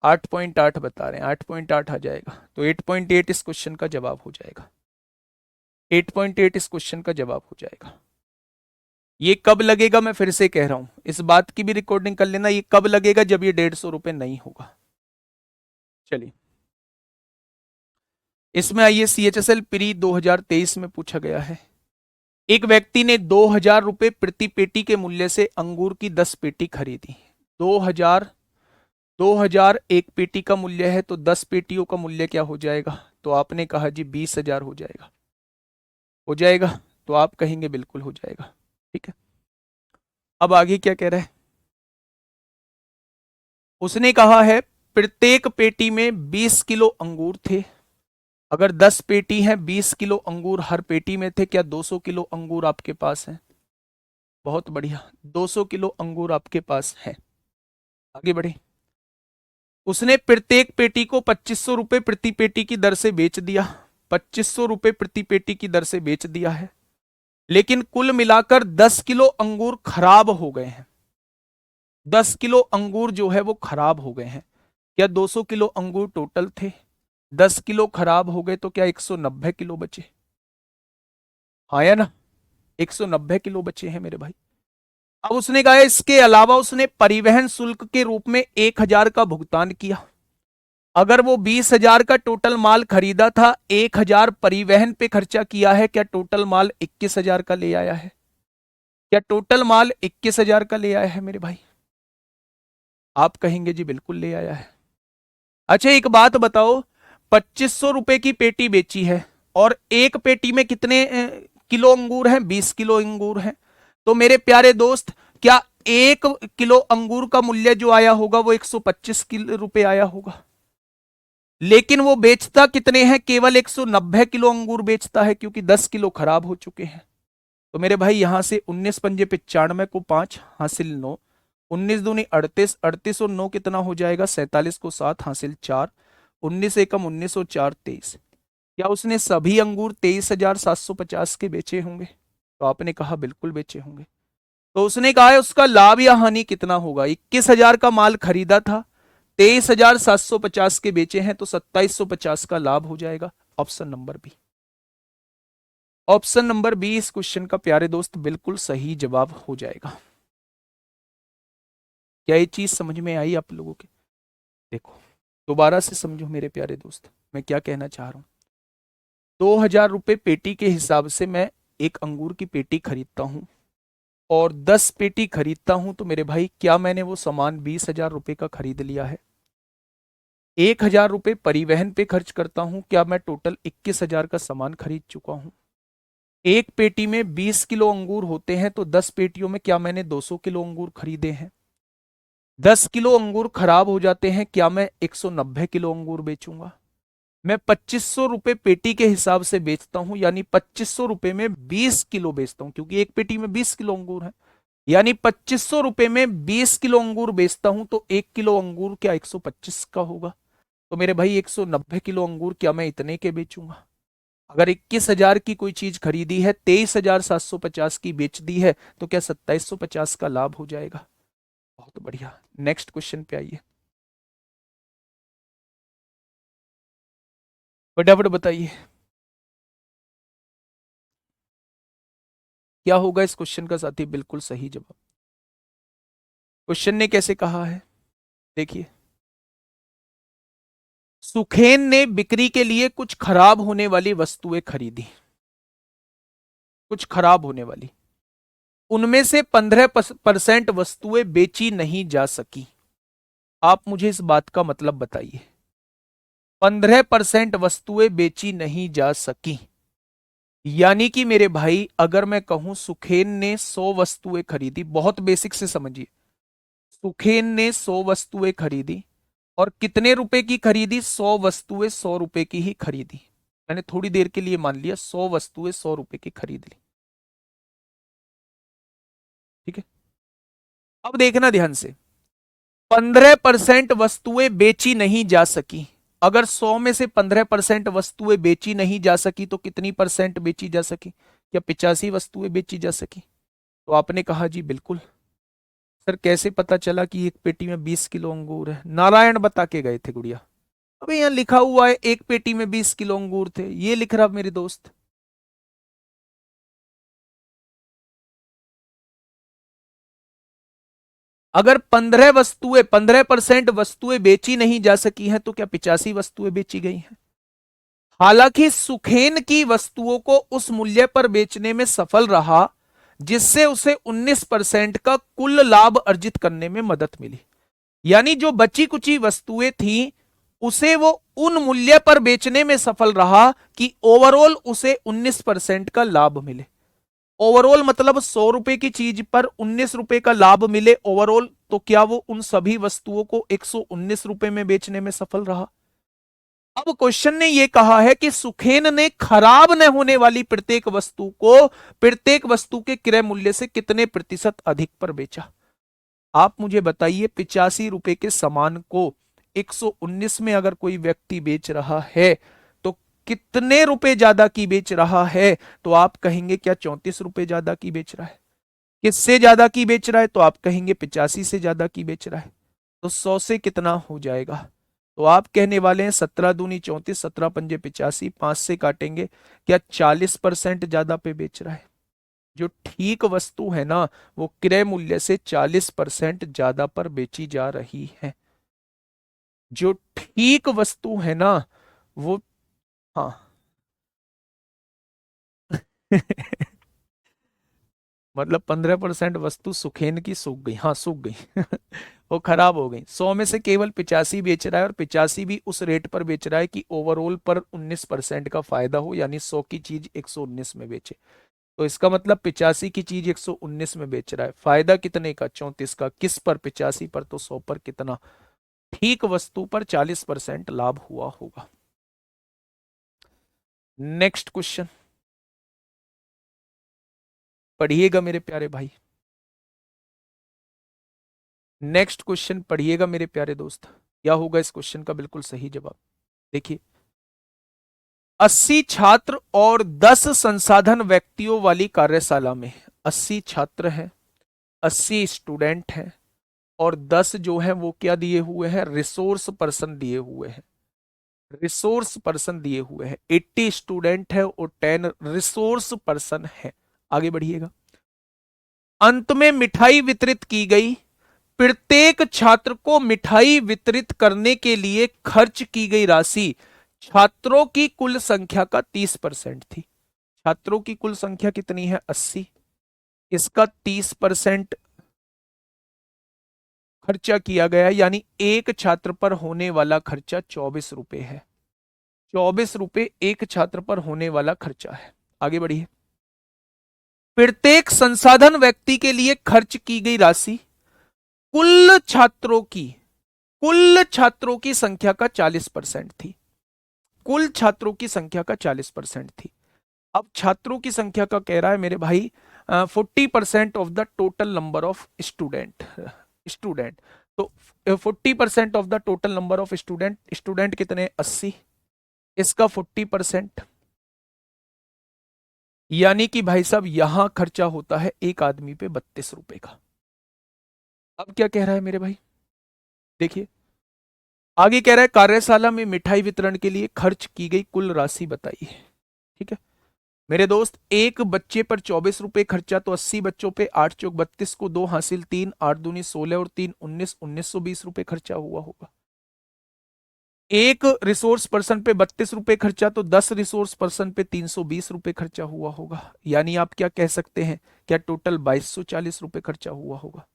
8.8 बता रहे हैं, 8.8 आ जाएगा। तो 8.8 इस क्वेश्चन का जवाब हो जाएगा। 8.8 इस क्वेश्चन का जवाब हो जाएगा। ये कब लगेगा, मैं फिर से कह रहा हूं, इस बात की भी रिकॉर्डिंग कर लेना। ये कब लगेगा, जब ये 150 रुपए नहीं होगा। चलिए, इसमें आइए, CHSL प्री 2023 में पूछा गया है। एक व्यक्ति ने 2,000 रुपए प्रति पेटी के मूल्य से अंगूर की 10 पेटी खरीदी। 2,000, 2,000 एक पेटी का मूल्य है, तो 10 पेटियों का मूल्य क्या हो जाएगा? तो आपने कहा जी 20,000 हो जाएगा। हो जाएगा, तो आप कहेंगे बिल्कुल हो जाएगा। ठीक है, अब आगे क्या कह रहा है? उसने कहा है प्रत्येक पेटी में 20 किलो अंगूर थे। अगर 10 पेटी हैं, 20 किलो अंगूर हर पेटी में थे, क्या 200 किलो अंगूर आपके पास है? बहुत बढ़िया, 200 किलो अंगूर आपके पास है। आगे बढ़े। उसने प्रत्येक पेटी को 2,500 रुपए प्रति पेटी की दर से बेच दिया। 2,500 रुपए प्रति पेटी की दर से बेच दिया है, लेकिन कुल मिलाकर 10 किलो अंगूर खराब हो गए हैं। 10 किलो अंगूर जो है वो खराब हो गए हैं। क्या 200 किलो अंगूर टोटल थे? 10 किलो खराब हो गए, तो क्या 190 किलो बचे? हाँ या ना? 190 किलो बचे हैं मेरे भाई। अब उसने कहा इसके अलावा उसने परिवहन शुल्क के रूप में 1,000 का भुगतान किया। अगर वो 20,000 का टोटल माल खरीदा था, 1,000 परिवहन पे खर्चा किया है, क्या टोटल माल 21,000 का ले आया है? क्या टोटल माल 21,000 का ले आया है मेरे भाई? आप कहेंगे जी बिल्कुल ले आया है। अच्छा एक बात बताओ, 2,500 रुपए की पेटी बेची है, और एक पेटी में कितने किलो अंगूर हैं? 20 किलो अंगूर हैं। तो मेरे प्यारे दोस्त, क्या 1 किलो अंगूर का मूल्य जो आया होगा वो 125 रुपए आया होगा? लेकिन वो बेचता कितने हैं? केवल 190 किलो अंगूर बेचता है, क्योंकि 10 किलो खराब हो चुके हैं। तो मेरे भाई यहां से 19 पंजे पे 95 को 5 हासिल 9, 19 दूनी 38, 38 और 9 कितना हो जाएगा? 47 को 7 हासिल 4, 19 एकम 19 और 4 23। क्या उसने सभी अंगूर 23,750 के बेचे होंगे? तो आपने कहा बिल्कुल बेचे होंगे। तो उसने कहा है उसका लाभ या हानि कितना होगा? 21,000 का माल खरीदा था, 23,750 के बेचे हैं, तो 2,750 का लाभ हो जाएगा। Option number B. Option number B इस क्वेश्चन का प्यारे दोस्त बिल्कुल सही जवाब हो जाएगा। क्या ये चीज समझ में आई आप लोगों के? देखो, दोबारा से समझो मेरे प्यारे दोस्त, मैं क्या कहना चाह रहा हूं। 2,000 रुपए पेटी के हिसाब से मैं एक अंगूर की पेटी खरीदता हूं, और 10 पेटी खरीदता हूं, तो मेरे भाई क्या मैंने वो सामान 20,000 रुपए का खरीद लिया है? 1,000 रुपए परिवहन पे खर्च करता हूं, क्या मैं टोटल 21,000 का सामान खरीद चुका हूं? एक पेटी में 20 किलो अंगूर होते हैं, तो 10 पेटियों में क्या मैंने 200 किलो अंगूर खरीदे हैं? 10 किलो अंगूर खराब हो जाते हैं, क्या मैं 190 किलो अंगूर बेचूंगा? मैं 2,500 रुपए पेटी के हिसाब से बेचता हूं, यानी 2,500 रुपए में 20 किलो बेचता हूं, क्योंकि एक पेटी में 20 किलो अंगूर है। यानी 2,500 रुपए में 20 किलो अंगूर बेचता हूं, तो 1 किलो अंगूर क्या 125 का होगा? तो मेरे भाई 190 किलो अंगूर क्या मैं इतने के बेचूंगा? अगर 21,000 की कोई चीज खरीदी है, 23,750 की बेच दी है, तो क्या 2,750 का लाभ हो जाएगा? बहुत बढ़िया, नेक्स्ट क्वेश्चन पे आइए। फटाफट बताइए क्या होगा इस क्वेश्चन का साथी बिल्कुल सही जवाब। क्वेश्चन ने कैसे कहा है, देखिए। सुखेन ने बिक्री के लिए कुछ खराब होने वाली वस्तुएं खरीदी। कुछ खराब होने वाली। उनमें से 15% वस्तुएं बेची नहीं जा सकी। आप मुझे इस बात का मतलब बताइए। 15% वस्तुएं बेची नहीं जा सकी, यानी कि मेरे भाई अगर मैं कहूं सुखेन ने 100 वस्तुएं खरीदी, बहुत बेसिक से समझिए। सुखेन ने 100 वस्तुएं खरीदी और कितने रुपए की खरीदी? 100 वस्तुएं 100 रुपए की ही खरीदी। मैंने थोड़ी देर के लिए मान लिया 100 वस्तुएं 100 रुपए की खरीद ली। ठीक है, अब देखना ध्यान से। 15% वस्तुएं बेची नहीं जा सकी। अगर 100 में से 15% वस्तुएं बेची नहीं जा सकी तो कितनी परसेंट बेची जा सकी? क्या 85 वस्तुएं बेची जा सकी? तो आपने कहा जी बिल्कुल। सर कैसे पता चला कि एक पेटी में 20 किलो अंगूर है? नारायण बता के गए थे गुड़िया। अबे यहाँ लिखा हुआ है एक पेटी में 20 किलो अंगूर थे, ये लिख रहा मेरे दोस्त। अगर 15% वस्तुएं बेची नहीं जा सकी हैं तो क्या 85 वस्तुएं बेची गई हैं? हालांकि सुखेन की वस्तुओं को उस मूल्य पर बेचने में सफल रहा जिससे उसे 19% का कुल लाभ अर्जित करने में मदद मिली। यानी जो बची कुची वस्तुएं थी उसे वो उन मूल्य पर बेचने में सफल रहा कि ओवरऑल उसे 19% का लाभ मिले। ओवरऑल मतलब 100 रुपए की चीज पर 19 रुपए का लाभ मिले ओवरऑल, तो क्या वो उन सभी वस्तुओं को 119 रुपए में बेचने में सफल रहा? अब क्वेश्चन ने यह कहा है कि सुखेन ने खराब न होने वाली प्रत्येक वस्तु के क्रय मूल्य से कितने प्रतिशत अधिक पर बेचा? आप मुझे बताइए 85 रुपए के सामान को 119 में अगर कोई व्यक्ति बेच रहा है तो कितने रुपए ज्यादा की बेच रहा है? तो आप कहेंगे क्या 34 रुपए ज्यादा की बेच रहा है। किससे ज्यादा की बेच रहा है? तो आप कहेंगे 85 से ज्यादा की बेच रहा है। तो 100 से कितना हो जाएगा? तो आप कहने वाले हैं 17 दूनी 34, 17 पंजे 85, 5 से काटेंगे, क्या 40% ज्यादा पे बेच रहा है? जो ठीक वस्तु है ना वो क्रय मूल्य से 40% ज्यादा पर बेची जा रही है। जो ठीक वस्तु है ना वो, हाँ मतलब 15% वस्तु सुखेन की सूख गई, हाँ सूख गई वो खराब हो गई। 100 में से केवल 85 बेच रहा है और 85 भी उस रेट पर बेच रहा है कि ओवरऑल पर 19% का फायदा हो, यानी 100 की चीज 119 में बेचे। तो इसका मतलब 85 की चीज 119 में बेच रहा है, फायदा कितने का? 34 का। किस पर? 85 पर। तो 100 पर कितना? ठीक वस्तु पर 40% लाभ हुआ होगा। नेक्स्ट क्वेश्चन पढ़िएगा मेरे प्यारे भाई। नेक्स्ट क्वेश्चन पढ़िएगा मेरे प्यारे दोस्त। क्या होगा इस क्वेश्चन का बिल्कुल सही जवाब? देखिए, 80 छात्र और 10 संसाधन व्यक्तियों वाली कार्यशाला में 80 छात्र हैं, 80 स्टूडेंट हैं और 10 जो है वो क्या दिए हुए हैं? रिसोर्स पर्सन दिए हुए हैं। रिसोर्स पर्सन दिए हुए हैं। 80 स्टूडेंट है और 10 रिसोर्स पर्सन है। आगे बढ़िएगा। अंत में मिठाई वितरित की गई। प्रत्येक छात्र को मिठाई वितरित करने के लिए खर्च की गई राशि छात्रों की कुल संख्या का 30% थी। छात्रों की कुल संख्या कितनी है? 80। इसका 30% खर्चा किया गया, यानी एक छात्र पर होने वाला खर्चा 24 रुपए है। 24 रुपए एक छात्र पर होने वाला खर्चा है। आगे बढ़िए। प्रत्येक संसाधन व्यक्ति के लिए खर्च की गई राशि कुल छात्रों की संख्या का 40% थी। कुल छात्रों की संख्या का 40% थी। अब छात्रों की संख्या का कह रहा है मेरे भाई 40% of the total number of student. Student तो 40% of the total number of student. Student कितने? 80। इसका 40%, यानी कि भाई साहब यहां खर्चा होता है एक आदमी पे 32 रुपए का। अब क्या कह रहा है मेरे भाई? देखिए आगे कह रहा है कार्यशाला में मिठाई वितरण के लिए खर्च की गई कुल राशि बताइए। ठीक है मेरे दोस्त, एक बच्चे पर 24 रुपए खर्चा, तो 80 बच्चों पे 8 चौक 32 को 2 हासिल 3, 8 दूनी 16 और 3 19, 1920 रुपए खर्चा हुआ होगा। एक रिसोर्स पर्सन पे 32 रुपए खर्चा, तो 10 रिसोर्स पर्सन पे 320 रुपए खर्चा हुआ होगा। यानी आप क्या कह सकते हैं, क्या टोटल 2240 रुपए खर्चा हुआ होगा,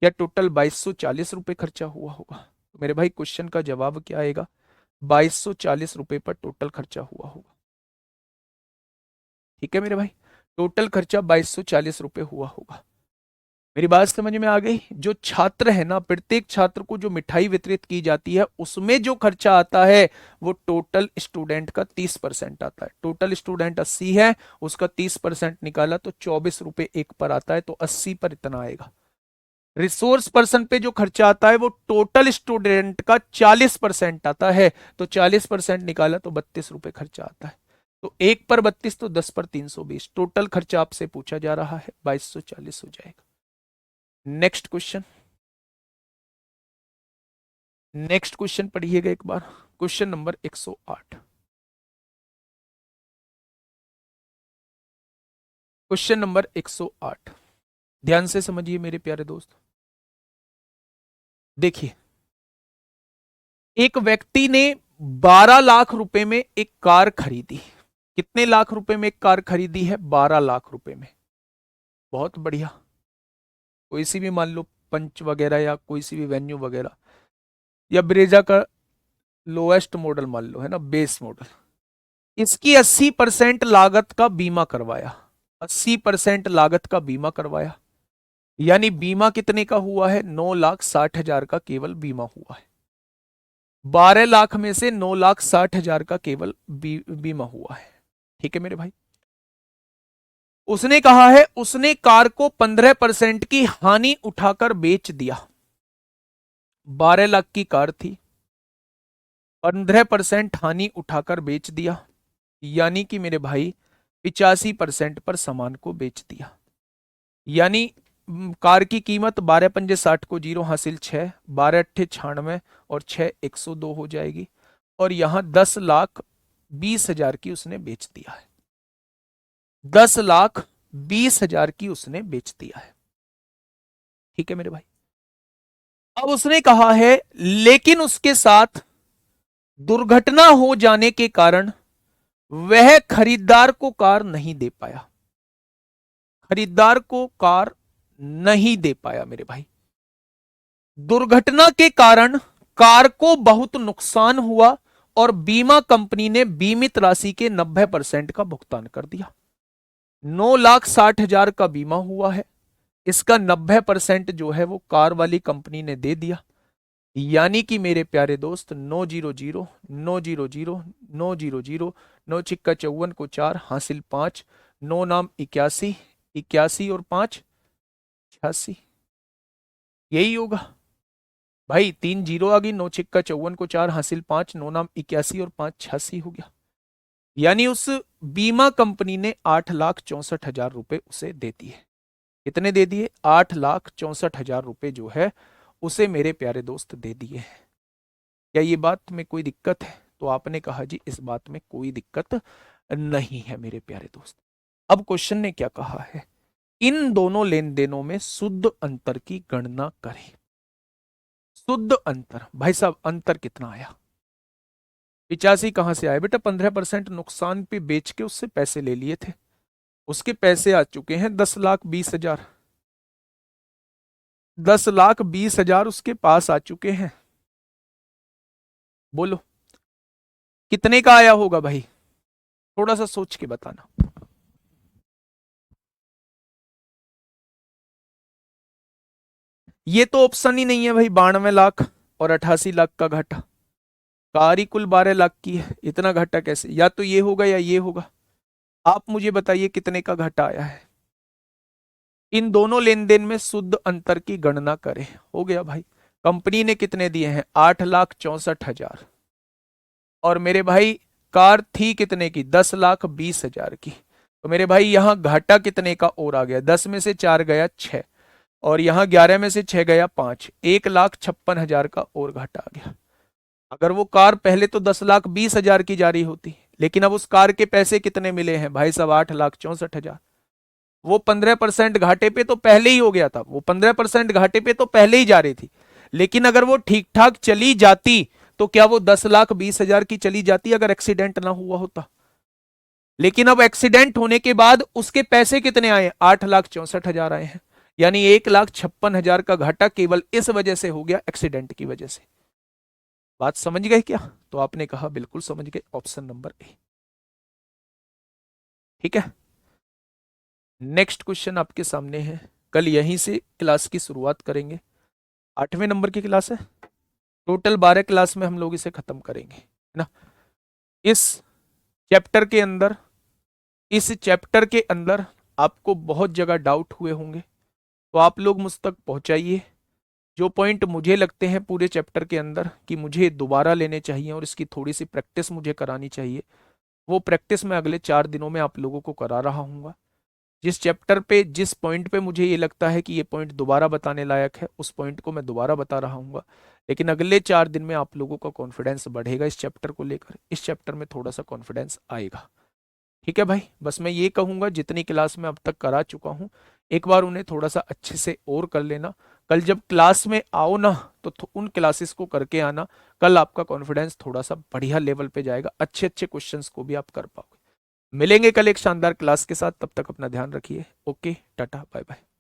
या टोटल 2240 रुपए खर्चा हुआ होगा। तो मेरे भाई क्वेश्चन का जवाब क्या आएगा, 2240 रुपए पर टोटल खर्चा हुआ होगा। ठीक है मेरे भाई, टोटल खर्चा 2240 रुपए हुआ होगा। मेरी बात समझ में आ गई। जो छात्र है ना, प्रत्येक छात्र को जो मिठाई वितरित की जाती है उसमें जो खर्चा आता है वो टोटल स्टूडेंट का 30% आता है। टोटल स्टूडेंट 80 है, उसका 30% निकाला तो 24 रुपए एक पर आता है, तो 80 पर इतना आएगा। रिसोर्स पर्सन पे जो खर्चा आता है वो टोटल स्टूडेंट का 40% आता है, तो 40% निकाला तो 32 रुपए खर्चा आता है। तो एक पर 32 तो 10 पर 320, टोटल खर्चा आपसे पूछा जा रहा है 2240 हो जाएगा। नेक्स्ट क्वेश्चन, नेक्स्ट क्वेश्चन पढ़िएगा एक बार, क्वेश्चन नंबर 108। क्वेश्चन नंबर 108, ध्यान से समझिए मेरे प्यारे दोस्त। देखिए, एक व्यक्ति ने 12 लाख रुपए में एक कार खरीदी। कितने लाख रुपए में एक कार खरीदी है, 12 लाख रुपए में। बहुत बढ़िया। कोई सी भी मान लो, पंच वगैरह या कोई सी भी वेन्यू वगैरह, या ब्रेजा का लोएस्ट मॉडल मान लो, है ना, बेस मॉडल। इसकी 80% लागत का बीमा करवाया, 80% लागत का बीमा करवाया। यानी बीमा कितने का हुआ है, 9,60,000 का केवल बीमा हुआ है। 12 लाख में से 9,60,000 का केवल बीमा हुआ है। ठीक है मेरे भाई। उसने कहा है उसने कार को 15% की हानि उठाकर बेच दिया। 12 लाख की कार थी, 15% हानि उठाकर बेच दिया। यानी कि मेरे भाई 85% पर सामान को बेच दिया। यानी कार की कीमत 12 पंजे 60 को जीरो हासिल 6, 12 अट्ठे 96 और 6 102 हो जाएगी। और यहां 10,20,000 की उसने बेच दिया है, 10,20,000 की उसने बेच दिया है। ठीक है मेरे भाई। अब उसने कहा है लेकिन उसके साथ दुर्घटना हो जाने के कारण वह खरीदार को कार नहीं दे पाया, खरीदार को कार नहीं दे पाया मेरे भाई। दुर्घटना के कारण कार को बहुत नुकसान हुआ और बीमा कंपनी ने बीमित राशि के 90% का भुगतान कर दिया। 9,60,000 का बीमा हुआ है, इसका 90% जो है वो कार वाली कंपनी ने दे दिया। यानी कि मेरे प्यारे दोस्त 900, 900, 900, 9 × 54 को 4 हासिल 5, 9 नाम 81, 81 और 5 86, यही होगा भाई। 3 जीरो आ गई, 9 × 54 को 4 हासिल 5, 9 नाम 81 और 5 86 हो गया। यानी उस बीमा कंपनी ने 8,64,000 रुपए उसे दे दिए। कितने दे दिए, 8,64,000 रुपए जो है उसे मेरे प्यारे दोस्त दे दिए हैं। क्या ये बात में कोई दिक्कत है, तो आपने कहा जी इस बात में कोई दिक्कत नहीं है मेरे प्यारे दोस्त। अब क्वेश्चन ने क्या कहा है, इन दोनों लेन देनों में शुद्ध अंतर की गणना करें। शुद्ध अंतर, भाई साहब अंतर कितना आया, 85 कहां से आया बेटा, 15% नुकसान पे बेच के उससे पैसे ले लिए थे, उसके पैसे आ चुके हैं 10,20,000, 10,20,000 उसके पास आ चुके हैं। बोलो कितने का आया होगा भाई, थोड़ा सा सोच के बताना। ये तो ऑप्शन ही नहीं है भाई, 92 लाख और 88 लाख का घाटा। कार ही कुल 12 लाख की है, इतना घाटा कैसे, या तो ये होगा या ये होगा। आप मुझे बताइए कितने का घाटा आया है। इन दोनों लेन देन में शुद्ध अंतर की गणना करें। हो गया भाई, कंपनी ने कितने दिए हैं, 8,64,000, और मेरे भाई कार थी कितने की, 10,20,000 की। तो मेरे भाई यहां घाटा कितने का और आ गया, 10 में से 4 गया 6, और यहां 11 में से 6 गया 5, 1,56,000 का और घाटा आ गया। अगर वो कार पहले तो 10,20,000 की जा रही होती, लेकिन अब उस कार के पैसे कितने मिले हैं भाई साहब, 8,64,000। वो 15% घाटे पे तो पहले ही हो गया था, वो 15% घाटे पे तो पहले ही जा रही थी। लेकिन अगर वो ठीक ठाक चली जाती तो क्या वो 10,20,000 की चली जाती अगर एक्सीडेंट ना हुआ होता? लेकिन अब एक्सीडेंट होने के बाद उसके पैसे कितने आए? 8,64,000 आए हैं। यानी 1,56,000 का घाटा केवल इस वजह से हो गया, एक्सीडेंट की वजह से। बात समझ गए क्या? तो आपने कहा बिल्कुल समझ गए, ऑप्शन नंबर ए। ठीक है, नेक्स्ट क्वेश्चन आपके सामने है। कल यहीं से क्लास की शुरुआत करेंगे, 8वें नंबर की क्लास है। टोटल 12 क्लास में हम लोग इसे खत्म करेंगे, है ना। इस चैप्टर के अंदर इस चैप्टर के अंदर आपको बहुत जगह डाउट हुए होंगे, तो आप लोग मुझ तक पहुंचाइए। जो पॉइंट मुझे लगते हैं पूरे चैप्टर के अंदर कि मुझे दोबारा लेने चाहिए और इसकी थोड़ी सी प्रैक्टिस मुझे करानी चाहिए, वो प्रैक्टिस मैं अगले 4 दिनों में आप लोगों को करा रहा हूँ। जिस चैप्टर पे जिस पॉइंट पे मुझे ये लगता है कि ये पॉइंट दोबारा बताने लायक है, उस पॉइंट को मैं दोबारा बता रहा हूँ। लेकिन अगले 4 दिन में आप लोगों का कॉन्फिडेंस बढ़ेगा इस चैप्टर को लेकर, इस चैप्टर में थोड़ा सा कॉन्फिडेंस आएगा। ठीक है भाई, बस मैं ये कहूंगा जितनी क्लास में अब तक करा चुका हूं, एक बार उन्हें थोड़ा सा अच्छे से और कर लेना। कल जब क्लास में आओ ना, तो उन क्लासेस को करके आना। कल आपका कॉन्फिडेंस थोड़ा सा बढ़िया लेवल पे जाएगा, अच्छे अच्छे क्वेश्चंस को भी आप कर पाओगे। मिलेंगे कल एक शानदार क्लास के साथ, तब तक अपना ध्यान रखिए। Okay, tata, bye bye.